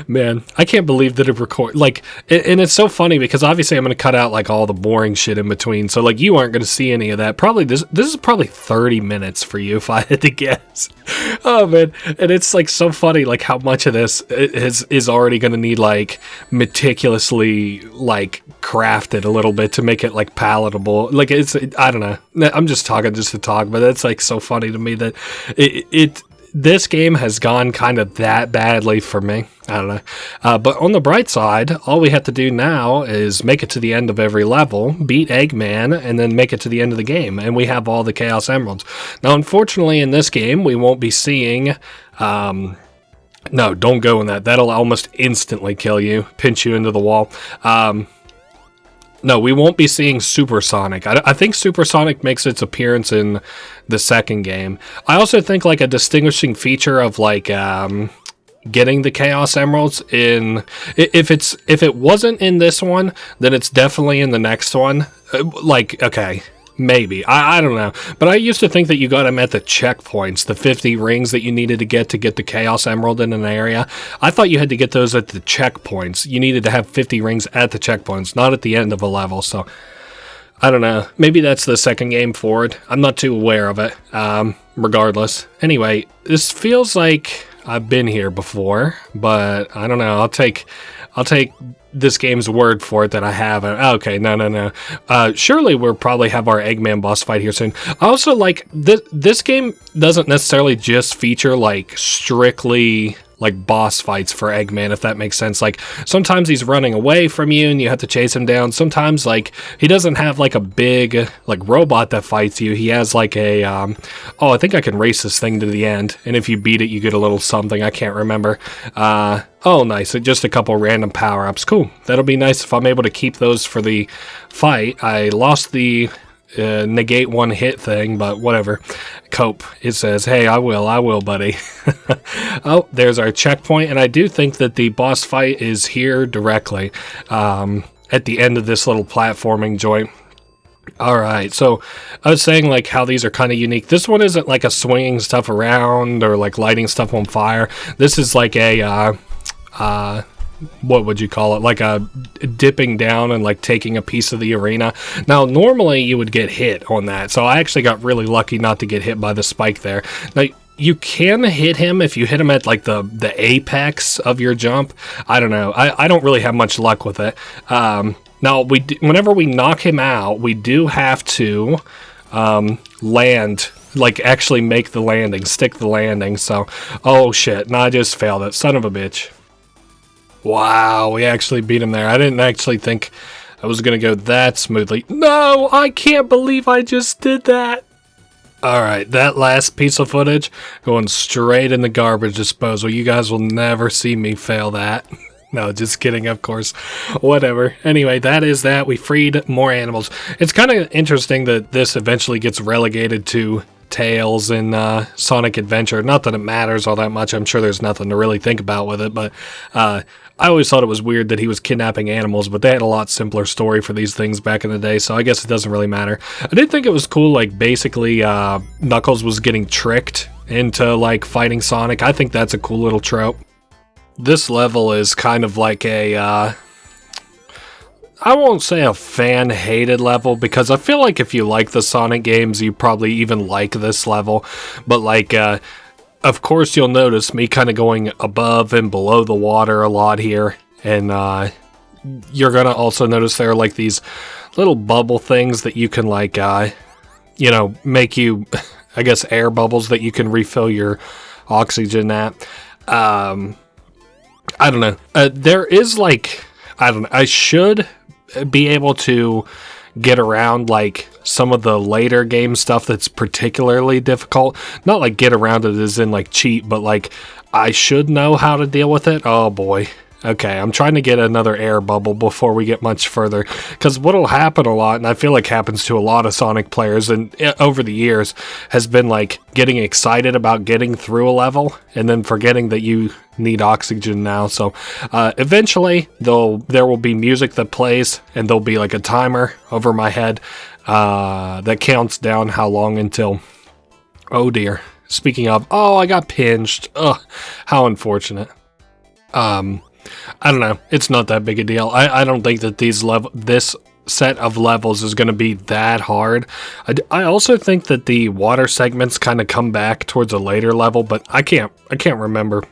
Man, I can't believe that it record like, and it's so funny because obviously I'm going to cut out like all the boring shit in between, so like you aren't going to see any of that. Probably this is probably 30 minutes for you if I had to guess. Oh man, and it's like so funny like how much of this is already going to need like meticulously like crafted a little bit to make it like palatable. Like I don't know. I'm just talking just to talk, but that's like so funny to me that this game has gone kind of that badly for me. I don't know. But on the bright side, all we have to do now is make it to the end of every level, beat Eggman, and then make it to the end of the game. And we have all the Chaos Emeralds. Now, unfortunately, in this game, we won't be seeing... no, don't go in that. That'll almost instantly kill you, pinch you into the wall. No, we won't be seeing Supersonic. I think Supersonic makes its appearance in the second game. I also think like a distinguishing feature of like getting the Chaos Emeralds in, if it wasn't in this one, then it's definitely in the next one. Like, okay, maybe. I don't know. But I used to think that you got them at the checkpoints, the 50 rings that you needed to get the Chaos Emerald in an area. I thought you had to get those at the checkpoints. You needed to have 50 rings at the checkpoints, not at the end of a level. So, I don't know. Maybe that's the second game forward. I'm not too aware of it. Regardless. Anyway, this feels like I've been here before, but I don't know. I'll take this game's word for it that I haven't. Okay, no. Surely we'll probably have our Eggman boss fight here soon. I also like this game doesn't necessarily just feature like strictly like boss fights for Eggman, if that makes sense. Like sometimes he's running away from you and you have to chase him down. Sometimes like he doesn't have like a big like robot that fights you. He has like a I think I can race this thing to the end, and if you beat it you get a little something. I can't remember. Oh, nice. Just a couple random power-ups. Cool. That'll be nice if I'm able to keep those for the fight. I lost the negate one hit thing, but whatever. Cope. It says, hey, I will, buddy. Oh, there's our checkpoint, and I do think that the boss fight is here directly at the end of this little platforming joint. Alright, so I was saying like how these are kind of unique. This one isn't like a swinging stuff around or like lighting stuff on fire. This is like a what would you call it? Like a dipping down and like taking a piece of the arena. Now, normally you would get hit on that, so I actually got really lucky not to get hit by the spike there. Now, you can hit him if you hit him at like the apex of your jump. I don't know. I don't really have much luck with it. Now, whenever we knock him out, we do have to land, like actually make the landing, stick the landing. So, oh shit, no, I just failed it. Son of a bitch. Wow, we actually beat him there. I didn't actually think I was going to go that smoothly. No, I can't believe I just did that. Alright, that last piece of footage going straight in the garbage disposal. You guys will never see me fail that. No, just kidding, of course. Whatever. Anyway, that is that. We freed more animals. It's kind of interesting that this eventually gets relegated to Tails in Sonic Adventure. Not that it matters all that much. I'm sure there's nothing to really think about with it, but I always thought it was weird that he was kidnapping animals, but they had a lot simpler story for these things back in the day, so I guess it doesn't really matter. I did think it was cool, like, basically, Knuckles was getting tricked into, like, fighting Sonic. I think that's a cool little trope. This level is kind of like a, I won't say a fan-hated level, because I feel like if you like the Sonic games, you probably even like this level, but, like, of course, you'll notice me kind of going above and below the water a lot here, and you're going to also notice there are like these little bubble things that you can like, make you, I guess, air bubbles that you can refill your oxygen at. I don't know. There is like, I don't know, I should be able to get around like some of the later game stuff that's particularly difficult. Not like get around it as in like cheat, but like I should know how to deal with it. Oh boy. Okay, I'm trying to get another air bubble before we get much further, because what'll happen a lot, and I feel like happens to a lot of Sonic players and over the years, has been like getting excited about getting through a level and then forgetting that you need oxygen now. So eventually there will be music that plays, and there'll be like a timer over my head that counts down how long until, oh dear, speaking of, oh, I got pinched. Ugh, how unfortunate. I don't know. It's not that big a deal. I don't think that this set of levels is going to be that hard. I also think that the water segments kind of come back towards a later level, but I can't remember.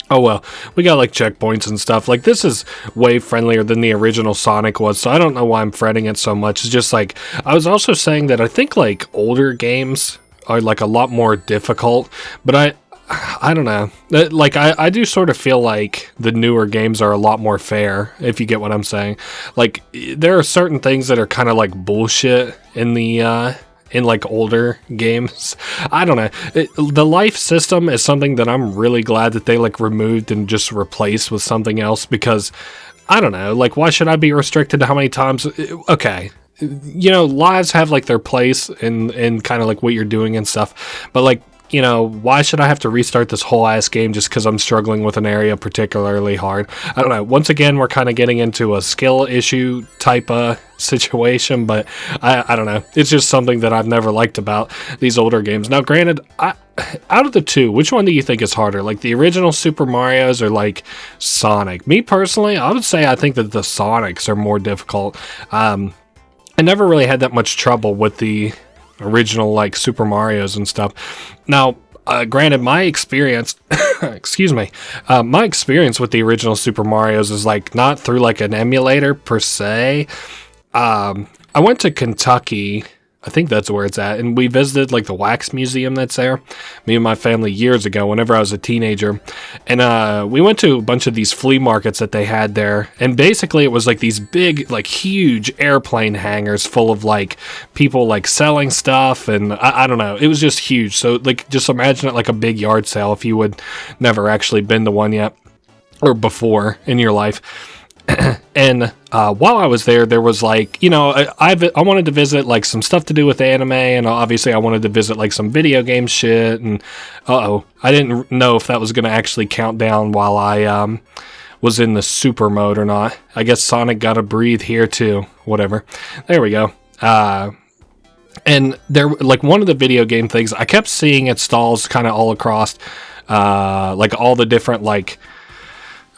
Oh well, we got like checkpoints and stuff. Like this is way friendlier than the original Sonic was, so I don't know why I'm fretting it so much. It's just like, I was also saying that I think like older games are like a lot more difficult, but I don't know. Like, I do sort of feel like the newer games are a lot more fair, if you get what I'm saying. Like, there are certain things that are kind of like bullshit in the in like older games. I don't know. The life system is something that I'm really glad that they like removed and just replaced with something else, because I don't know, like, why should I be restricted to how many times? Okay, you know, lives have like their place in kind of like what you're doing and stuff, but like, you know, why should I have to restart this whole ass game just because I'm struggling with an area particularly hard? I don't know. Once again, we're kind of getting into a skill issue type of situation, but I don't know. It's just something that I've never liked about these older games. Now, granted, out of the two, which one do you think is harder? Like the original Super Mario's or like Sonic? Me personally, I would say I think that the Sonics are more difficult. I never really had that much trouble with the original like Super Mario's and stuff. Now, granted, my experience, excuse me, my experience with the original Super Mario's is like not through like an emulator per se. I went to Kentucky, I think that's where it's at, and we visited like the wax museum that's there, me and my family, years ago whenever I was a teenager, and we went to a bunch of these flea markets that they had there, and basically it was like these big, like huge airplane hangars full of like people like selling stuff, and I don't know, it was just huge. So like, just imagine it like a big yard sale if you would never actually been to one yet or before in your life. And while I was there, there was like, you know, I wanted to visit like some stuff to do with anime, and obviously I wanted to visit like some video game shit, and I didn't know if that was going to actually count down while I was in the super mode or not. I guess Sonic gotta breathe here too, whatever. There we go. And there, like, one of the video game things, I kept seeing at stalls kind of all across, like all the different, like,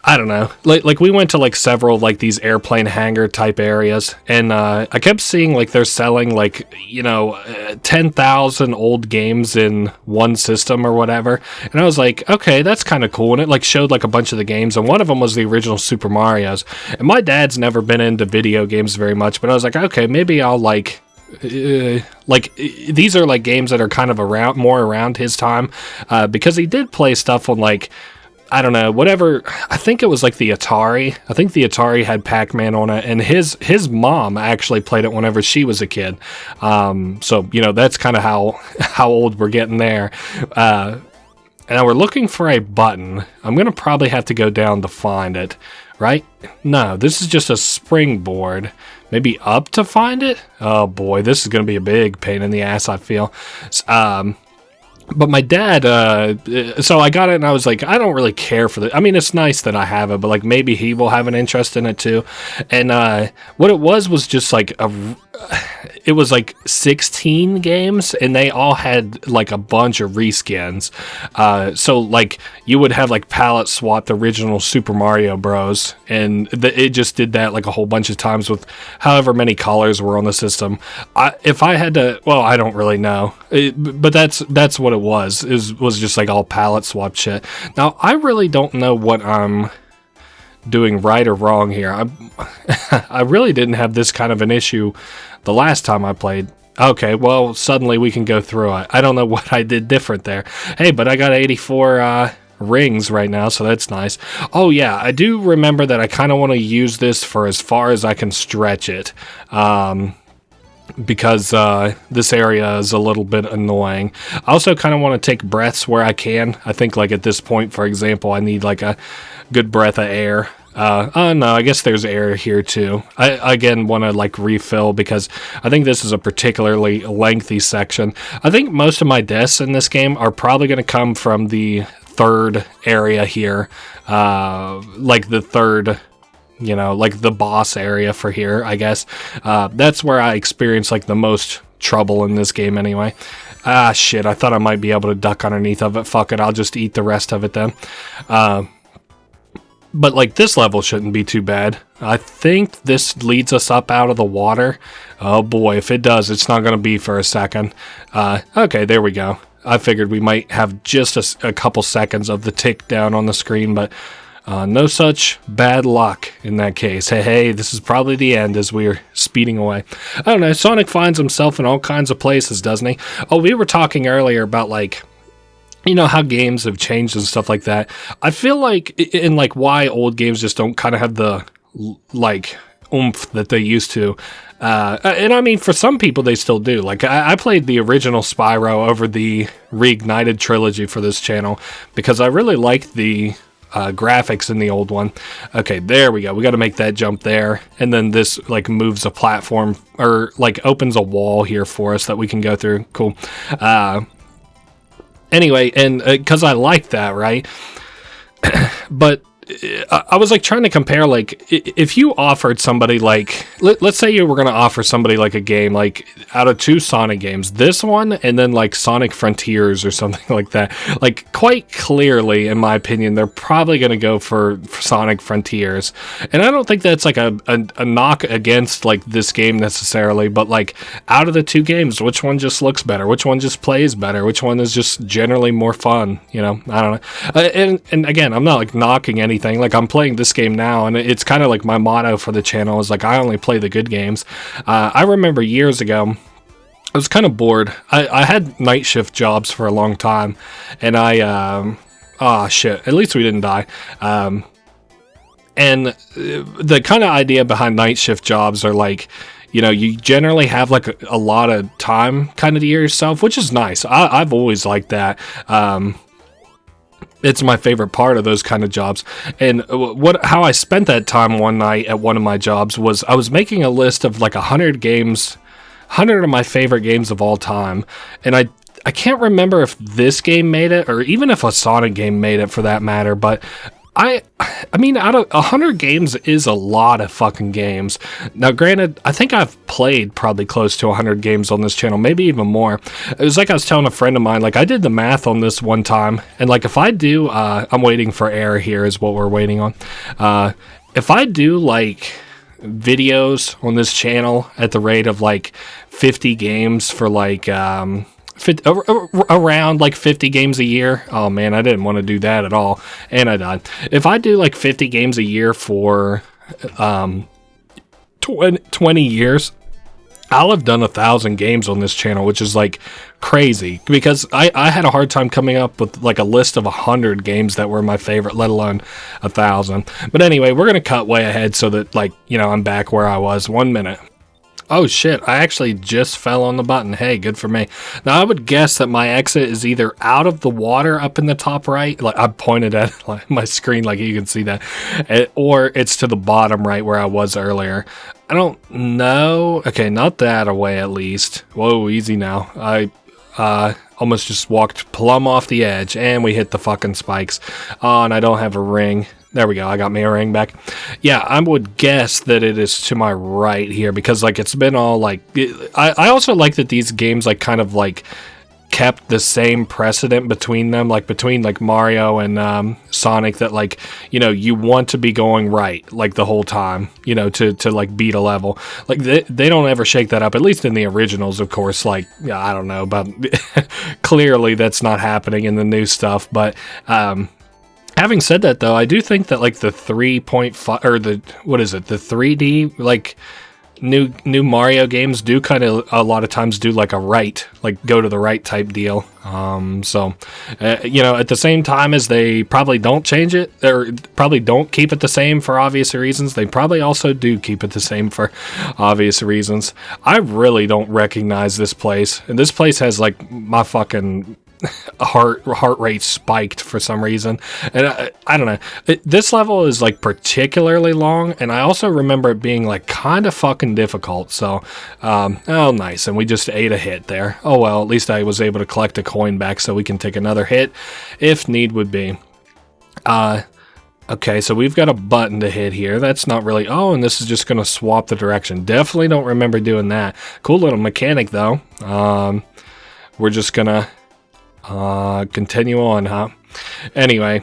I don't know, like we went to like several like these airplane hangar type areas, and I kept seeing like they're selling like, you know, 10,000 old games in one system or whatever, and I was like, okay, that's kind of cool, and it like showed like a bunch of the games, and one of them was the original Super Mario's, and my dad's never been into video games very much, but I was like, okay, maybe I'll like these are like games that are kind of more around his time, because he did play stuff on like, I don't know, whatever. I think it was like the Atari. I think the Atari had Pac-Man on it, and his mom actually played it whenever she was a kid. So, you know, that's kind of how old we're getting there. And now we're looking for a button. I'm going to probably have to go down to find it, right? No, this is just a springboard. Maybe up to find it? Oh boy, this is going to be a big pain in the ass, I feel. But my dad, so I got it and I was like, I don't really care for it. I mean, it's nice that I have it, but like maybe he will have an interest in it too. And what it was just like it was like 16 games, and they all had like a bunch of reskins. So like you would have like palette swap the original Super Mario Bros. And it just did that like a whole bunch of times with however many colors were on the system. If I had to, well, I don't really know, but that's what it was just like all palette swap shit. Now I really don't know what I'm doing right or wrong here. I really didn't have this kind of an issue the last time I played. Okay, well, suddenly we can go through it. I don't know what I did different there. Hey, but I got 84 rings right now, so that's nice. Oh yeah, I do remember that I kind of want to use this for as far as I can stretch it. Because this area is a little bit annoying. I also kind of want to take breaths where I can. I think like at this point, for example, I need like a good breath of air. Oh no, I guess there's air here too. I again want to like refill because I think this is a particularly lengthy section. I think most of my deaths in this game are probably going to come from the third area here. Like the third, you know, like the boss area for here, I guess. That's where I experience like the most trouble in this game anyway. Ah, shit, I thought I might be able to duck underneath of it. Fuck it, I'll just eat the rest of it then. But like this level shouldn't be too bad. I think this leads us up out of the water. Oh boy, if it does, it's not going to be for a second. Okay, there we go. I figured we might have just a couple seconds of the tick down on the screen, but no such bad luck in that case. Hey, this is probably the end as we're speeding away. I don't know, Sonic finds himself in all kinds of places, doesn't he? Oh, we were talking earlier about like you know how games have changed and stuff like that. I feel like in like why old games just don't kind of have the like oomph that they used to. And I mean, for some people, they still do. Like, I played the original Spyro over the Reignited trilogy for this channel because I really liked the graphics in the old one. Okay, there we go. We got to make that jump there. And then this, like, moves a platform or, like, opens a wall here for us that we can go through. Cool. Anyway, and because I like that, right? But I was like trying to compare, like, if you offered somebody like, let's say you were going to offer somebody like a game, like out of 2 Sonic games, this one and then like Sonic Frontiers or something like that, like quite clearly, in my opinion, they're probably going to go for Sonic Frontiers. And I don't think that's like a knock against like this game necessarily, but like out of the 2 games, which one just looks better? Which one just plays better? Which one is just generally more fun? You know, I don't know. And again, I'm not like knocking anything. Like, I'm playing this game now, and it's kind of like my motto for the channel is like I only play the good games. I remember years ago, I was kind of bored. I had night shift jobs for a long time, and at least we didn't die. And the kind of idea behind night shift jobs are like, you know, you generally have like a lot of time kind of to yourself, which is nice. I've always liked that. It's my favorite part of those kind of jobs. And how I spent that time one night at one of my jobs was I was making a list of like 100 games, 100 of my favorite games of all time. And I can't remember if this game made it or even if a Sonic game made it for that matter, but I mean, out of 100 games is a lot of fucking games. Now, granted, I think I've played probably close to 100 games on this channel, maybe even more. It was like I was telling a friend of mine, like I did the math on this one time, and like if I do, I'm waiting for air here is what we're waiting on. If I do like videos on this channel at the rate of like 50 games for like around like 50 games a year. Oh man, I didn't want to do that at all, and I died. If I do like 50 games a year for 20 years, I'll have done 1,000 games on this channel, which is like crazy because I had a hard time coming up with like a list of 100 games that were my favorite, let alone 1,000. But anyway, we're gonna cut way ahead so that, like, you know, I'm back where I was. 1 minute. Oh shit, I actually just fell on the button. Hey, good for me. Now, I would guess that my exit is either out of the water up in the top right, like I pointed at like, my screen like you can see that, or it's to the bottom right where I was earlier. I don't know. Okay, not that away at least. Whoa, easy now. I almost just walked plumb off the edge, and we hit the fucking spikes. Oh, and I don't have a ring. There we go. I got me a ring back. Yeah, I would guess that it is to my right here because, like, it's been all, like... I also like that these games, like, kind of, like, kept the same precedent between them, like, between, like, Mario and Sonic, that, like, you know, you want to be going right, like, the whole time, you know, to like, beat a level. Like, they don't ever shake that up, at least in the originals, of course. Like, yeah, I don't know, but clearly that's not happening in the new stuff, but... having said that, though, I do think that, like, the 3.5, or the 3D, like, new Mario games do kind of, a lot of times do, like, go to the right type deal. You know, at the same time as they probably don't change it, or probably don't keep it the same for obvious reasons, they probably also do keep it the same for obvious reasons. I really don't recognize this place, and this place has, like, my fucking... heart rate spiked for some reason, and I don't know. This level is like particularly long, and I also remember it being like kind of fucking difficult. So, oh nice, and we just ate a hit there. Oh well, at least I was able to collect a coin back, so we can take another hit if need would be. Okay, so we've got a button to hit here. That's not really... Oh, and this is just going to swap the direction. Definitely don't remember doing that. Cool little mechanic, though. We're just going to... continue on, huh? Anyway,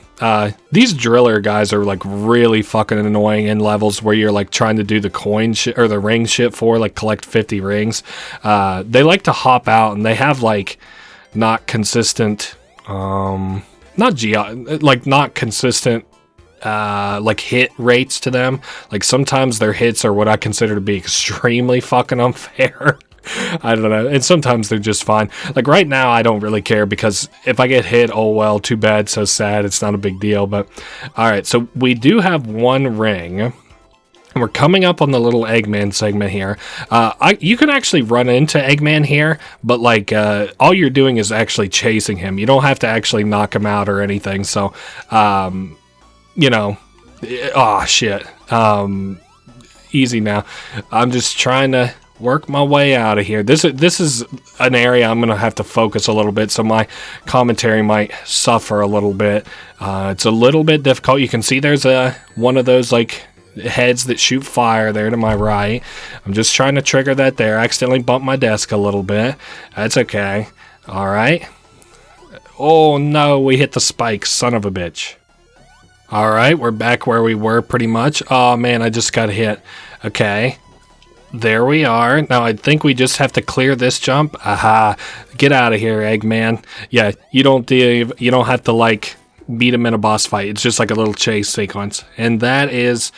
these driller guys are like really fucking annoying in levels where you're like trying to do the coin shit or the ring shit for like collect 50 rings. They like to hop out, and they have like not consistent, not consistent like hit rates to them. Like sometimes their hits are what I consider to be extremely fucking unfair. I don't know. And sometimes they're just fine. Like right now, I don't really care because if I get hit, oh well, too bad, so sad. It's not a big deal. But all right, so we do have one ring. We're coming up on the little Eggman segment here. You can actually run into Eggman here, but like all you're doing is actually chasing him. You don't have to actually knock him out or anything. So, you know, oh shit. Easy now. I'm just trying to work my way out of here. This is an area I'm gonna have to focus a little bit, so my commentary might suffer a little bit. It's a little bit difficult. You can see there's one of those like heads that shoot fire there to my right. I'm just trying to trigger that there. I accidentally bumped my desk a little bit. That's okay. All right. Oh no, we hit the spike, son of a bitch. All right, we're back where we were pretty much. Oh man, I just got hit. Okay. There we are. Now I think we just have to clear this jump. Aha. Get out of here, Eggman. Yeah, you don't have to like beat him in a boss fight. It's just like a little chase sequence. And that is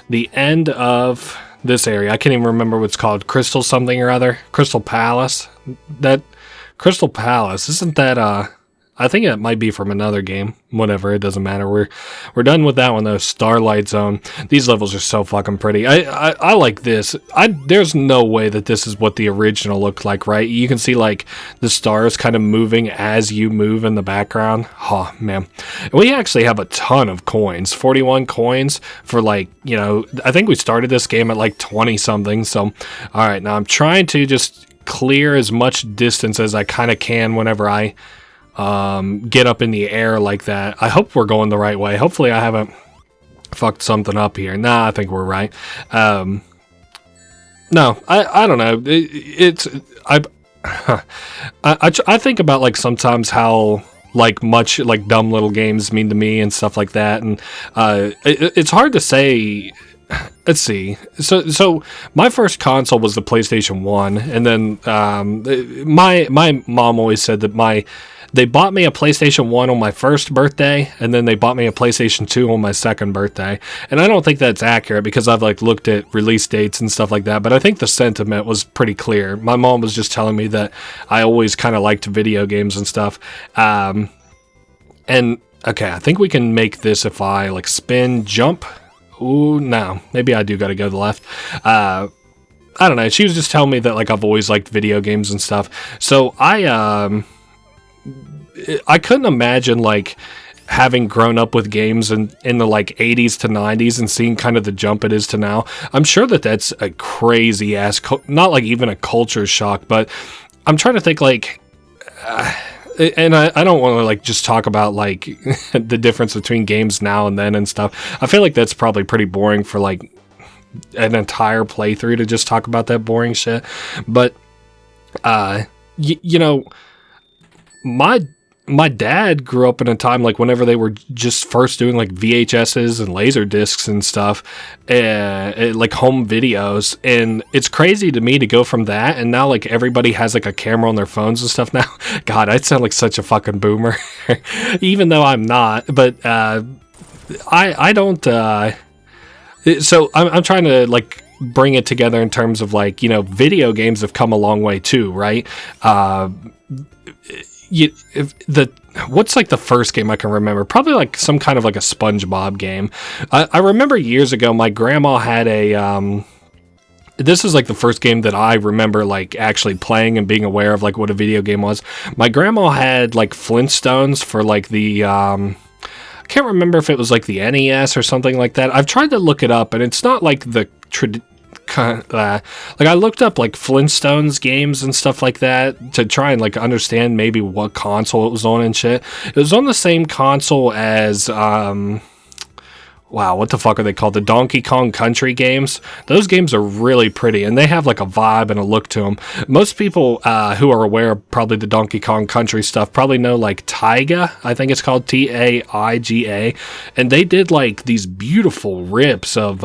the end of this area. I can't even remember what it's called. Crystal something or other. Crystal Palace. That Crystal Palace, isn't that I think it might be from another game. Whatever, it doesn't matter. We're done with that one though. Starlight Zone. These levels are so fucking pretty. I like this. There's no way that this is what the original looked like, right? You can see like the stars kind of moving as you move in the background. Oh man. We actually have a ton of coins. 41 coins for like, you know, I think we started this game at like 20 something. So alright, now I'm trying to just clear as much distance as I kind of can whenever I get up in the air like that. I hope we're going the right way. Hopefully I haven't fucked something up here. Nah, I think we're right. No, I don't know. I think about like sometimes how like much like dumb little games mean to me and stuff like that, and it's hard to say. Let's see. So my first console was the PlayStation 1, and then my mom always said that they bought me a PlayStation 1 on my first birthday, and then they bought me a PlayStation 2 on my second birthday. And I don't think that's accurate because I've like looked at release dates and stuff like that, but I think the sentiment was pretty clear. My mom was just telling me that I always kind of liked video games and stuff. And okay, I think we can make this if I like spin, jump. Ooh, no. Maybe I do got to go to the left. I don't know. She was just telling me that like I've always liked video games and stuff. So I couldn't imagine like having grown up with games in the like 80s to 90s and seeing kind of the jump it is to now. I'm sure that that's a crazy ass, not like even a culture shock, but I'm trying to think like, and I don't want to like just talk about like the difference between games now and then and stuff. I feel like that's probably pretty boring for like an entire playthrough to just talk about that boring shit. But, you know, my dad grew up in a time like whenever they were just first doing like VHSs and laser discs and stuff, like home videos. And it's crazy to me to go from that and now like everybody has like a camera on their phones and stuff now. God, I sound like such a fucking boomer, even though I'm not. But I don't. So I'm trying to like bring it together in terms of like, you know, video games have come a long way too, right? What's like the first game I can remember? Probably like some kind of like a SpongeBob game. I remember years ago my grandma had a this is like the first game that I remember like actually playing and being aware of like what a video game was. My grandma had like Flintstones for like the I can't remember if it was like the NES or something like that. I've tried to look it up and it's not like the like I looked up like Flintstones games and stuff like that to try and like understand maybe what console it was on and shit. It was on the same console as wow, what the fuck are they called? The Donkey Kong Country games. Those games are really pretty and they have like a vibe and a look to them. Most people who are aware of probably the Donkey Kong Country stuff probably know like Taiga. I think it's called Taiga, and they did like these beautiful rips of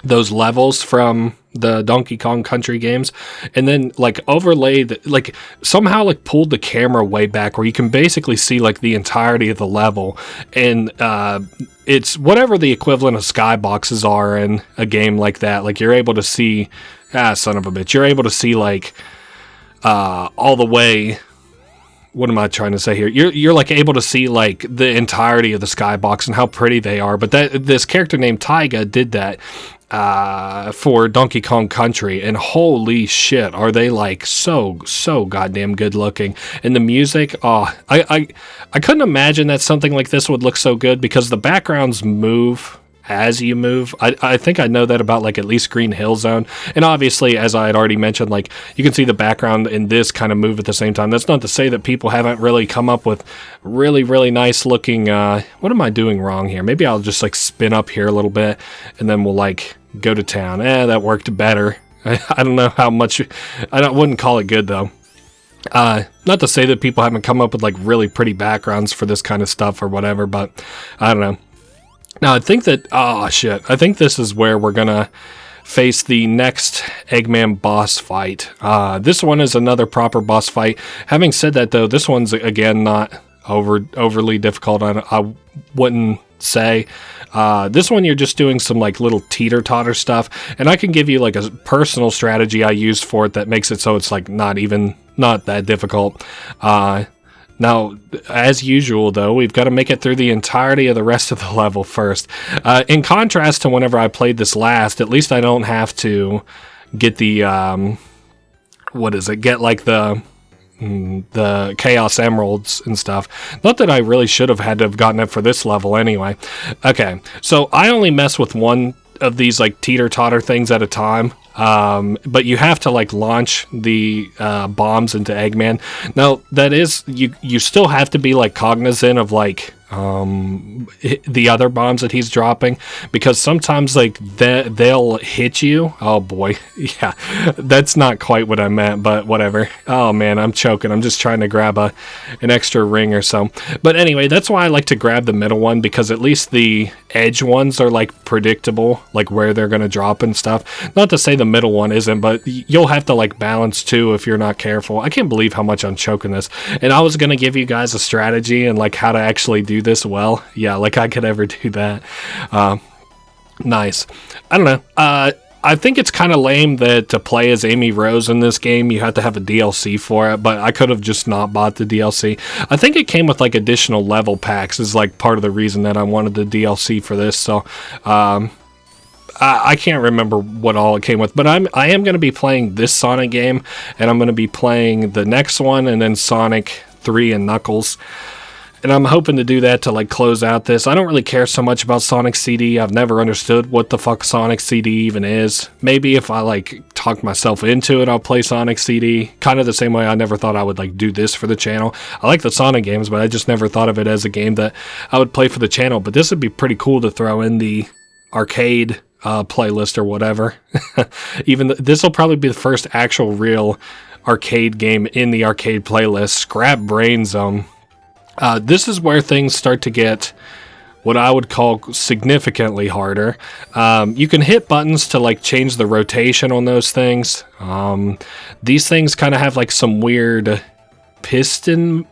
those levels from the Donkey Kong Country games, and then like overlaid, like somehow like pulled the camera way back where you can basically see like the entirety of the level, and it's whatever the equivalent of skyboxes are in a game like that. Like you're able to see son of a bitch. You're able to see, like, all the way... What am I trying to say here? You're like able to see like the entirety of the skybox and how pretty they are. But this character named Taiga did that for Donkey Kong Country, and holy shit, are they like so goddamn good looking. And the music, I couldn't imagine that something like this would look so good because the backgrounds move as you move. I think I know that about like at least Green Hill Zone. And obviously, as I had already mentioned, like you can see the background in this kind of move at the same time. That's not to say that people haven't really come up with really nice looking, what am I doing wrong here? Maybe I'll just like spin up here a little bit and then we'll like go to town. That worked better. I don't know how much, wouldn't call it good though. Not to say that people haven't come up with like really pretty backgrounds for this kind of stuff or whatever, but I don't know. Now, I think that... Oh, shit. I think this is where we're going to face the next Eggman boss fight. This one is another proper boss fight. Having said that, though, this one's, again, not overly difficult. I wouldn't say. This one, you're just doing some, like, little teeter-totter stuff. And I can give you, like, a personal strategy I used for it that makes it so it's, like, not that difficult. Now, as usual, though, we've got to make it through the entirety of the rest of the level first. In contrast to whenever I played this last, at least I don't have to get the, get like the Chaos Emeralds and stuff. Not that I really should have had to have gotten it for this level anyway. Okay, so I only mess with one of these like teeter-totter things at a time. But you have to like launch the bombs into Eggman. Now that is you still have to be like cognizant of like the other bombs that he's dropping, because sometimes like they'll hit you. Oh boy, yeah, that's not quite what I meant, but whatever. Oh man, I'm choking. I'm just trying to grab an extra ring or so. But anyway, that's why I like to grab the middle one, because at least the edge ones are like predictable, like where they're gonna drop and stuff. Not to say the middle one isn't, but you'll have to like balance too if you're not careful. I can't believe how much I'm choking this. And I was gonna give you guys a strategy and like how to actually do this well. Yeah, like I could ever do that. Nice. I don't know. I think it's kind of lame that to play as Amy Rose in this game, you have to have a DLC for it, but I could have just not bought the DLC. I think it came with like additional level packs is like part of the reason that I wanted the DLC for this. So, I can't remember what all it came with, but I am going to be playing this Sonic game, and I'm going to be playing the next one, and then Sonic 3 and Knuckles. And I'm hoping to do that to like close out this. I don't really care so much about Sonic CD. I've never understood what the fuck Sonic CD even is. Maybe if I like talk myself into it, I'll play Sonic CD. Kind of the same way I never thought I would like do this for the channel. I like the Sonic games, but I just never thought of it as a game that I would play for the channel. But this would be pretty cool to throw in the arcade playlist or whatever. Even this will probably be the first actual real arcade game in the arcade playlist. Scrap Brain Zone. This is where things start to get what I would call significantly harder. You can hit buttons to like change the rotation on those things. These things kind of have like some weird piston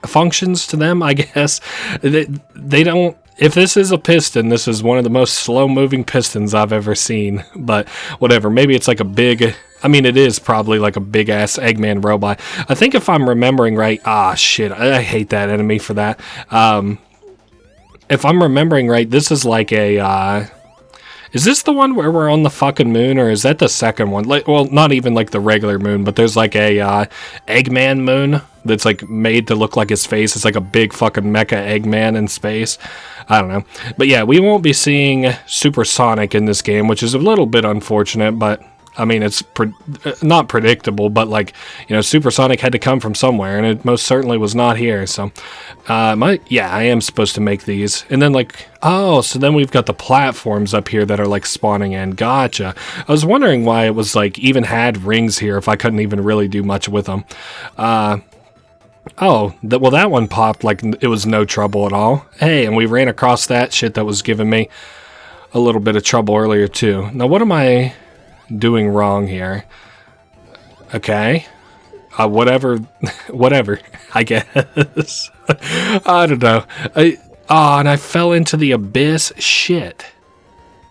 functions to them, I guess. They don't. If this is a piston, this is one of the most slow-moving pistons I've ever seen. But whatever, maybe it's like a big... I mean, it is probably like a big-ass Eggman robot. I think if I'm remembering right... Ah, shit, I hate that enemy for that. If I'm remembering right, this is like a... Is this the one where we're on the fucking moon, or is that the second one? Like, well, not even like the regular moon, but there's like a Eggman moon that's like made to look like his face. It's like a big fucking mecha Eggman in space. I don't know. But yeah, we won't be seeing Super Sonic in this game, which is a little bit unfortunate, but... I mean, it's not predictable, but like, you know, Super Sonic had to come from somewhere, and it most certainly was not here. So, yeah, I am supposed to make these. And then like, oh, so then we've got the platforms up here that are like spawning in. Gotcha. I was wondering why it was like even had rings here if I couldn't even really do much with them. Well, that one popped like it was no trouble at all. Hey, and we ran across that shit that was giving me a little bit of trouble earlier too. Now, what am I doing wrong here? Okay. Whatever, I guess. I don't know. And I fell into the abyss. Shit.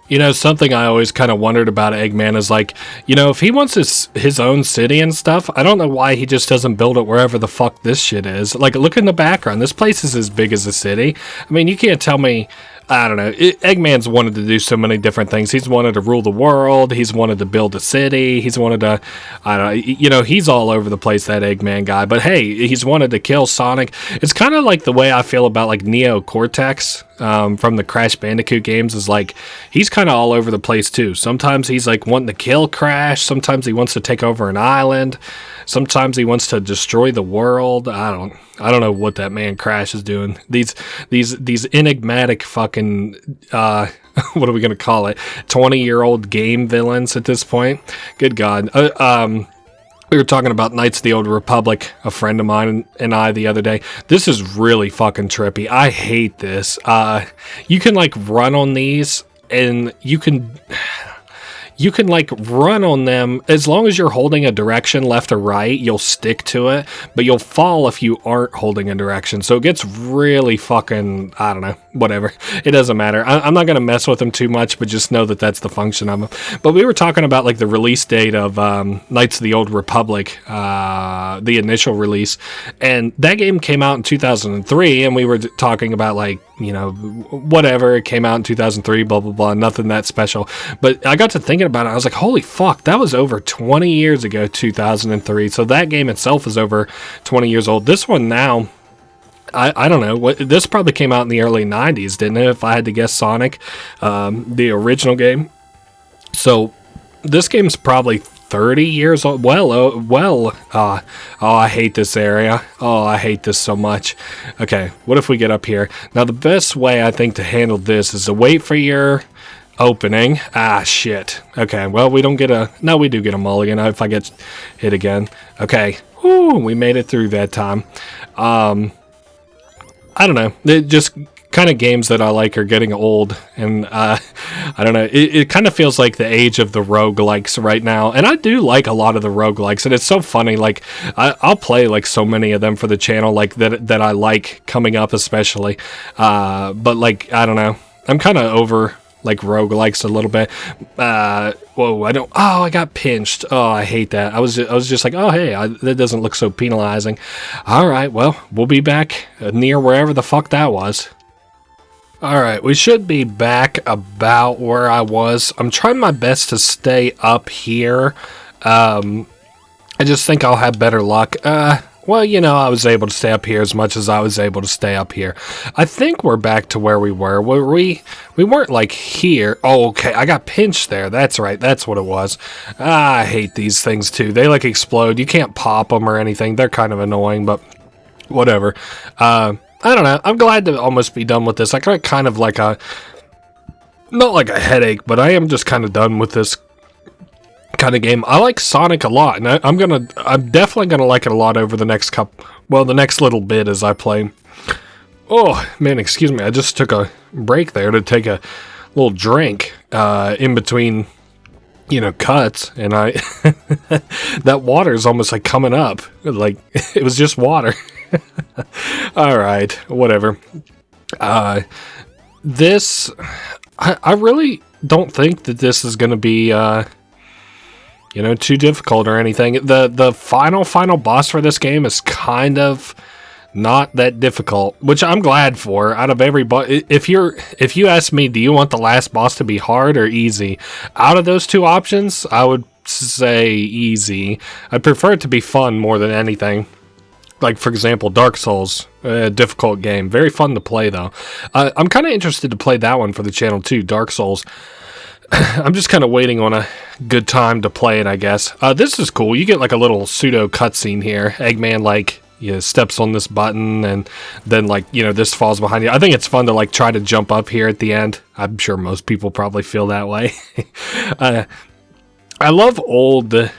You know, something I always kind of wondered about Eggman is like, you know, if he wants his own city and stuff, I don't know why he just doesn't build it wherever the fuck this shit is. Like, look in the background. This place is as big as a city. I mean, you can't tell me. I don't know. Eggman's wanted to do so many different things. He's wanted to rule the world. He's wanted to build a city. He's wanted to, I don't know, you know, he's all over the place, that Eggman guy. But hey, he's wanted to kill Sonic. It's kind of like the way I feel about like Neo Cortex from the Crash Bandicoot games. Is like, he's kind of all over the place too. Sometimes he's like wanting to kill Crash. Sometimes he wants to take over an island. Sometimes he wants to destroy the world. I don't know what that man Crash is doing. These enigmatic fucking what are we gonna call it? 20-year-old game villains at this point. Good God. We were talking about Knights of the Old Republic, a friend of mine and I, the other day. This is really fucking trippy. I hate this. You can like run on these, and you can like run on them as long as you're holding a direction left or right. You'll stick to it, but you'll fall if you aren't holding a direction. So it gets really fucking, I don't know, whatever. It doesn't matter. I'm not going to mess with them too much, but just know that that's the function of them. But we were talking about like the release date of Knights of the Old Republic, the initial release, and that game came out in 2003, and we were talking about like, you know, whatever, it came out in 2003, blah, blah, blah, nothing that special. But I got to thinking about it, I was like, holy fuck, that was over 20 years ago, 2003. So that game itself is over 20 years old. This one now, I don't know, this probably came out in the early 90s, didn't it, if I had to guess Sonic, the original game. So this game's probably 30 years old. Oh, I hate this area. Oh, I hate this so much. Okay, what if we get up here? Now, the best way, I think, to handle this is to wait for your opening. Ah, shit. Okay, well, we don't get a... No, we do get a mulligan if I get hit again. Okay. Whew, we made it through that time. I don't know. It just... kind of games that I like are getting old, and I don't know, it kind of feels like the age of the roguelikes right now, and I do like a lot of the roguelikes, and it's so funny, like I'll play like so many of them for the channel, like that I like coming up especially, but like, I don't know, I'm kind of over like roguelikes a little bit. Whoa, I got pinched. Oh, I hate that. I was just like, oh, hey, that doesn't look so penalizing. All right, well, we'll be back near wherever the fuck that was. Alright, we should be back about where I was. I'm trying my best to stay up here. I just think I'll have better luck. Well, you know, I was able to stay up here as much as I was able to stay up here. I think we're back to where we were. We weren't like here. Oh, okay, I got pinched there. That's right, that's what it was. I hate these things too. They like explode. You can't pop them or anything. They're kind of annoying, but whatever. I don't know. I'm glad to almost be done with this. I got kind of like a... Not like a headache, but I am just kind of done with this kind of game. I like Sonic a lot, and I'm definitely gonna like it a lot over the next the next little bit as I play. Oh, man, excuse me. I just took a break there to take a little drink in between, you know, cuts, and that water is almost like coming up. Like, it was just water. Alright, whatever. This... I really don't think that this is going to be, you know, too difficult or anything. The final boss for this game is kind of not that difficult, which I'm glad for. Out of every boss, if you ask me, do you want the last boss to be hard or easy? Out of those two options, I would say easy. I'd prefer it to be fun more than anything. Like, for example, Dark Souls, a difficult game. Very fun to play, though. I'm kind of interested to play that one for the channel, too, Dark Souls. I'm just kind of waiting on a good time to play it, I guess. This is cool. You get, like, a little pseudo cutscene here. Eggman, like, you know, steps on this button, and then, like, you know, this falls behind you. I think it's fun to, like, try to jump up here at the end. I'm sure most people probably feel that way. I love old...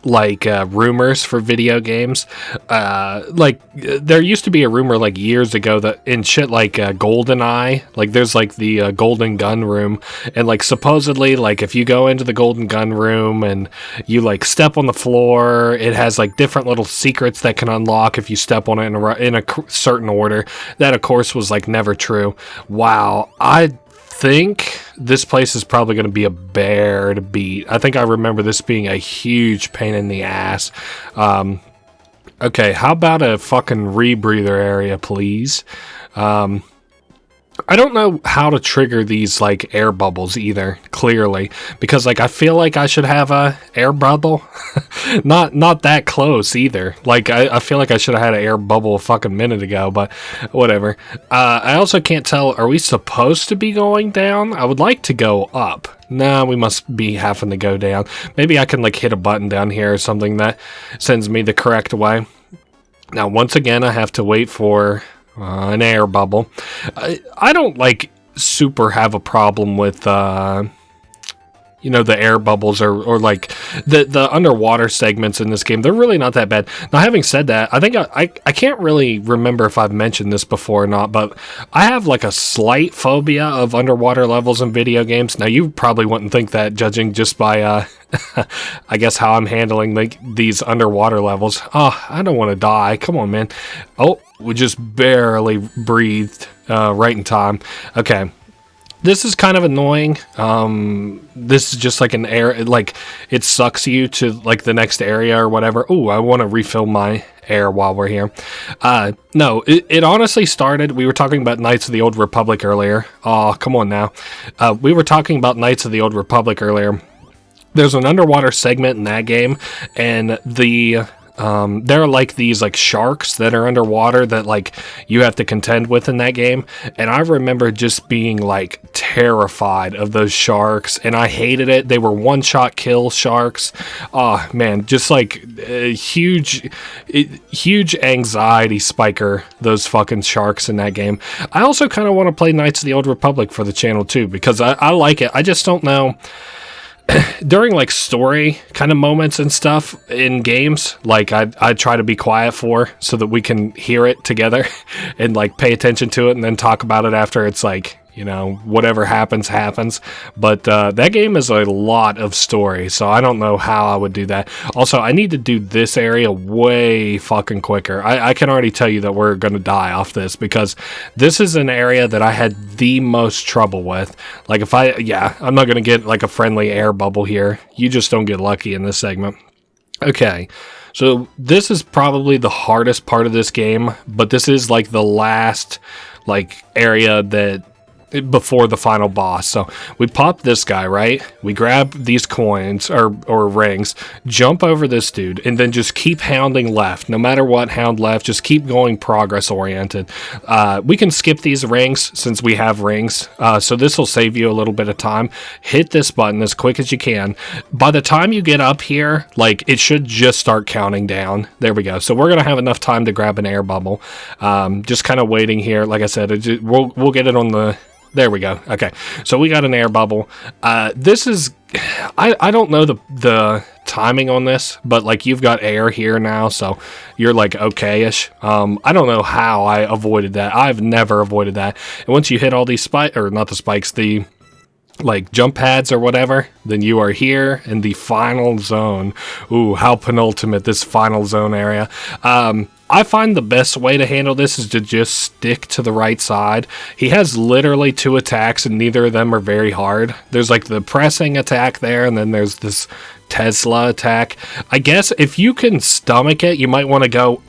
like rumors for video games. Like there used to be a rumor like years ago that in shit like GoldenEye, like there's like the Golden Gun room, and like supposedly like if you go into the Golden Gun room and you like step on the floor, it has like different little secrets that can unlock if you step on it in a certain order. That of course was like never true. Wow, I think this place is probably going to be a bear to beat. I think I remember this being a huge pain in the ass. Okay, how about a fucking rebreather area, please? I don't know how to trigger these, like, air bubbles either, clearly. Because, like, I feel like I should have a air bubble. not that close either. Like, I feel like I should have had an air bubble a fucking minute ago, but whatever. I also can't tell, are we supposed to be going down? I would like to go up. Nah, we must be having to go down. Maybe I can, like, hit a button down here or something that sends me the correct way. Now, once again, I have to wait for... an air bubble. I don't like super have a problem with you know, the air bubbles or like the underwater segments in this game. They're really not that bad. Now, having said that, I think I can't really remember if I've mentioned this before or not, but I have like a slight phobia of underwater levels in video games. Now, you probably wouldn't think that, judging just by I guess how I'm handling like these underwater levels. Oh, I don't want to die. Come on, man. Oh, we just barely breathed right in time. Okay. This is kind of annoying. This is just like an air, like it sucks you to like the next area or whatever. Oh, I want to refill my air while we're here. No, it honestly started, we were talking about Knights of the Old Republic earlier. Oh, come on now. We were talking about Knights of the Old Republic earlier. There's an underwater segment in that game, and there are like these like sharks that are underwater that like you have to contend with in that game. And I remember just being like terrified of those sharks, and I hated it. They were one-shot kill sharks. Oh man, just like a huge anxiety spiker, those fucking sharks in that game. I also kind of want to play Knights of the Old Republic for the channel too, because I like it. I just don't know. During like story kind of moments and stuff in games, like I try to be quiet for so that we can hear it together and like pay attention to it and then talk about it after it's like, you know, whatever happens. But that game is a lot of story, so I don't know how I would do that. Also, I need to do this area way fucking quicker. I can already tell you that we're going to die off this, because this is an area that I had the most trouble with. Like I'm not going to get like a friendly air bubble here. You just don't get lucky in this segment. Okay. So this is probably the hardest part of this game, but this is like the last like area that before the final boss. So we pop this guy, right? We grab these coins or rings, jump over this dude, and then just keep hounding left. No matter what, hound left, just keep going progress oriented. We can skip these rings since we have rings. So this will save you a little bit of time. Hit this button as quick as you can. By the time you get up here, like it should just start counting down. There we go. So we're going to have enough time to grab an air bubble. Just kind of waiting here. Like I said, we'll get it on the... There we go. Okay, so we got an air bubble. This is... I don't know the timing on this, but like you've got air here now, so you're like okay-ish. I don't know how I avoided that. I've never avoided that. And once you hit all these spikes, or not the spikes, the like jump pads or whatever, then you are here in the final zone. Ooh, how penultimate this final zone area. I find the best way to handle this is to just stick to the right side. He has literally 2 attacks, and neither of them are very hard. There's like the pressing attack there, and then there's this Tesla attack. I guess if you can stomach it, you might want to go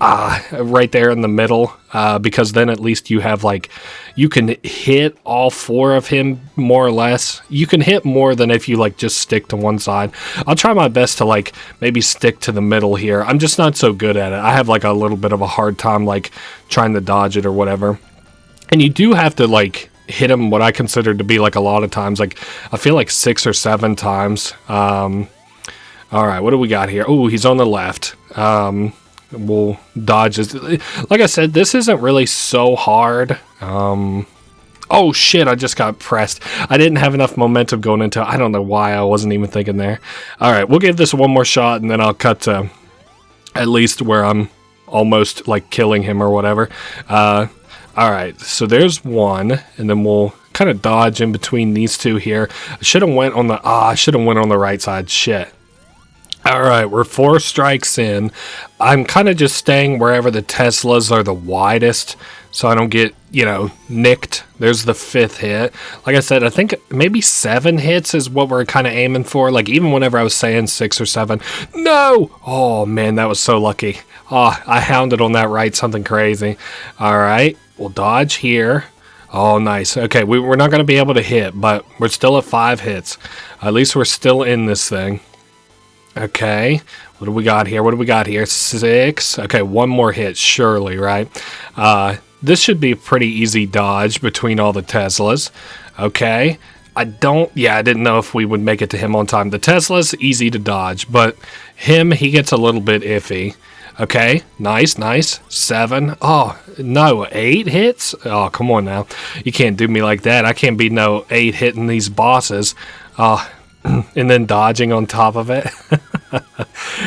right there in the middle, because then at least you have like, you can hit all 4 of him more or less. You can hit more than if you like just stick to one side. I'll try my best to like maybe stick to the middle here. I'm just not so good at it. I have like a little bit of a hard time like trying to dodge it or whatever. And you do have to like hit him what I consider to be like a lot of times. Like I feel like 6 or 7 times. All right, what do we got here? Oh, he's on the left. We'll dodge this. Like I said, this isn't really so hard. Oh shit, I just got pressed. I didn't have enough momentum going into it. I don't know why I wasn't even thinking there. All right, we'll give this one more shot, and then I'll cut to at least where I'm almost like killing him or whatever. All right, so there's one, and then we'll kind of dodge in between these 2 here. I should have went on the right side. Shit. All right, we're 4 strikes in. I'm kind of just staying wherever the Teslas are the widest, so I don't get, nicked. There's the 5th hit. Like I said, I think maybe 7 hits is what we're kind of aiming for. Like, even whenever I was saying 6 or 7. No! Oh, man, that was so lucky. Oh, I hounded on that right, something crazy. All right, we'll dodge here. Oh, nice. Okay, we're not going to be able to hit, but we're still at 5 hits. At least we're still in this thing. Okay, what do we got here? 6. Okay, 1 more hit, surely, right? This should be a pretty easy dodge between all the Teslas. Okay, I didn't know if we would make it to him on time. The Tesla's easy to dodge, but he gets a little bit iffy. Okay, nice. 7. Oh, no, 8 hits? Oh, come on now. You can't do me like that. I can't be no 8 hitting these bosses. And then dodging on top of it.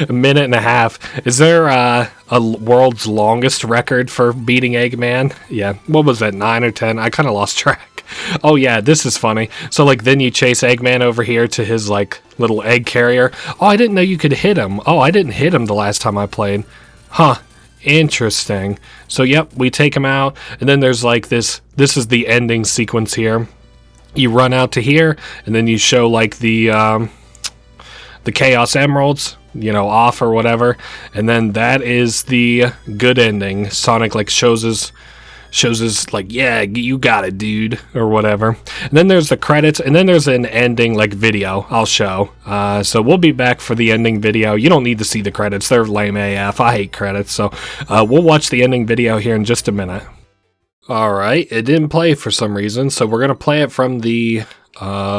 A minute and a half. Is there a world's longest record for beating Eggman? Yeah, what was that, 9 or 10? I kind of lost track. Oh yeah, this is funny. So like then you chase Eggman over here to his like little egg carrier. Oh, I didn't know you could hit him. Oh, I didn't hit him the last time I played. Huh. Interesting. So yep, we take him out, and then there's like this is the ending sequence here. You run out to here, and then you show like the Chaos Emeralds, off or whatever, and then that is the good ending. Sonic like shows us like, yeah, you got it, dude, or whatever. And then there's the credits, and then there's an ending like video I'll show. So we'll be back for the ending video. You don't need to see the credits; they're lame AF. I hate credits, so we'll watch the ending video here in just a minute. Alright, it didn't play for some reason, so we're going to play it from the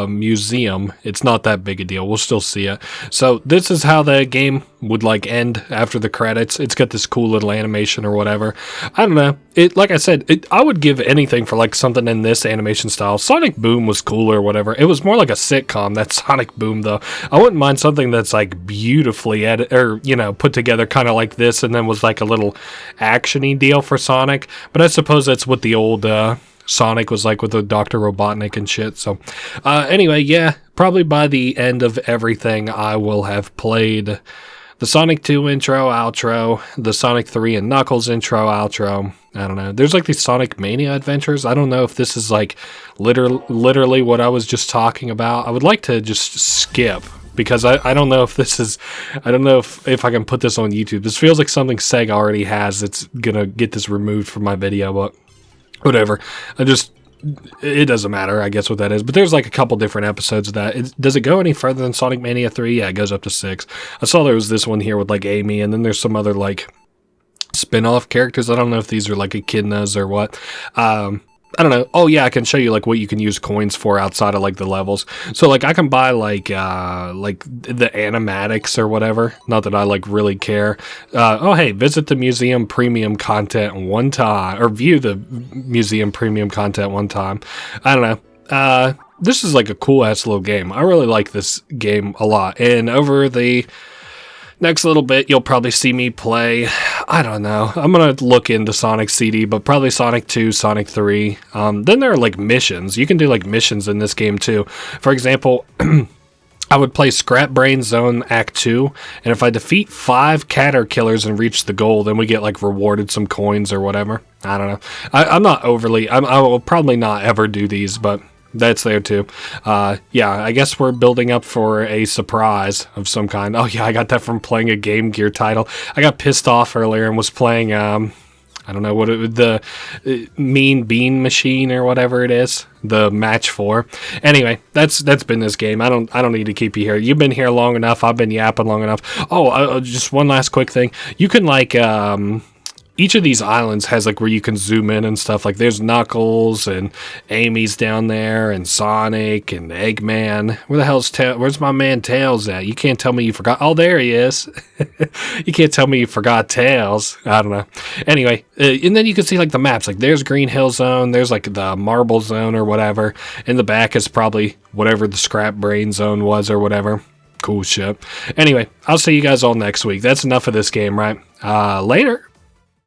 museum. It's not that big a deal. We'll still see it. So this is how the game would like end after the credits. It's got this cool little animation or whatever. I don't know. Like I said, I would give anything for like something in this animation style. Sonic Boom was cool or whatever. It was more like a sitcom, that Sonic Boom though. I wouldn't mind something that's like beautifully put together kind of like this, and then was like a little action-y deal for Sonic. But I suppose that's what the old Sonic was like with the Dr. Robotnik and shit. So anyway, yeah, probably by the end of everything I will have played the Sonic 2 intro, outro, the Sonic 3 and Knuckles intro, outro. I don't know. There's like these Sonic Mania adventures. I don't know if this is like literally what I was just talking about. I would like to just skip, because I don't know if this is, I don't know if I can put this on YouTube. This feels like something Sega already has that's gonna get this removed from my video, but whatever. It doesn't matter, I guess, what that is. But there's like a couple different episodes of that. Does it go any further than Sonic Mania 3? Yeah, it goes up to 6. I saw there was this one here with like Amy, and then there's some other like spin-off characters. I don't know if these are like echidnas or what. I don't know. Oh yeah, I can show you like what you can use coins for outside of like the levels. So like I can buy like the animatics or whatever. Not that I like really care. Oh hey, visit the museum premium content one time, or view the museum premium content one time. I don't know. This is like a cool ass little game. I really like this game a lot. And over the next little bit, you'll probably see me play, I don't know, I'm going to look into Sonic CD, but probably Sonic 2, Sonic 3. Then there are like missions. You can do like missions in this game too. For example, I would play Scrap Brain Zone Act 2, and if I defeat 5 Catter Killers and reach the goal, then we get like rewarded some coins or whatever. I don't know. I'm not overly, I will probably not ever do these, but that's there too. Yeah, I guess we're building up for a surprise of some kind. Oh yeah, I got that from playing a Game Gear title. I got pissed off earlier and was playing, I don't know what the Mean Bean Machine or whatever it is, the Match 4. Anyway, that's been this game. I don't need to keep you here. You've been here long enough. I've been yapping long enough. Oh, just one last quick thing. You can like each of these islands has like where you can zoom in and stuff. Like there's Knuckles and Amy's down there and Sonic and Eggman. Where the hell's where's my man Tails at? You can't tell me you forgot. Oh, there he is. You can't tell me you forgot Tails. I don't know. Anyway, and then you can see like the maps. Like there's Green Hill Zone. There's like the Marble Zone or whatever. In the back is probably whatever the Scrap Brain Zone was or whatever. Cool shit. Anyway, I'll see you guys all next week. That's enough of this game, right? Later.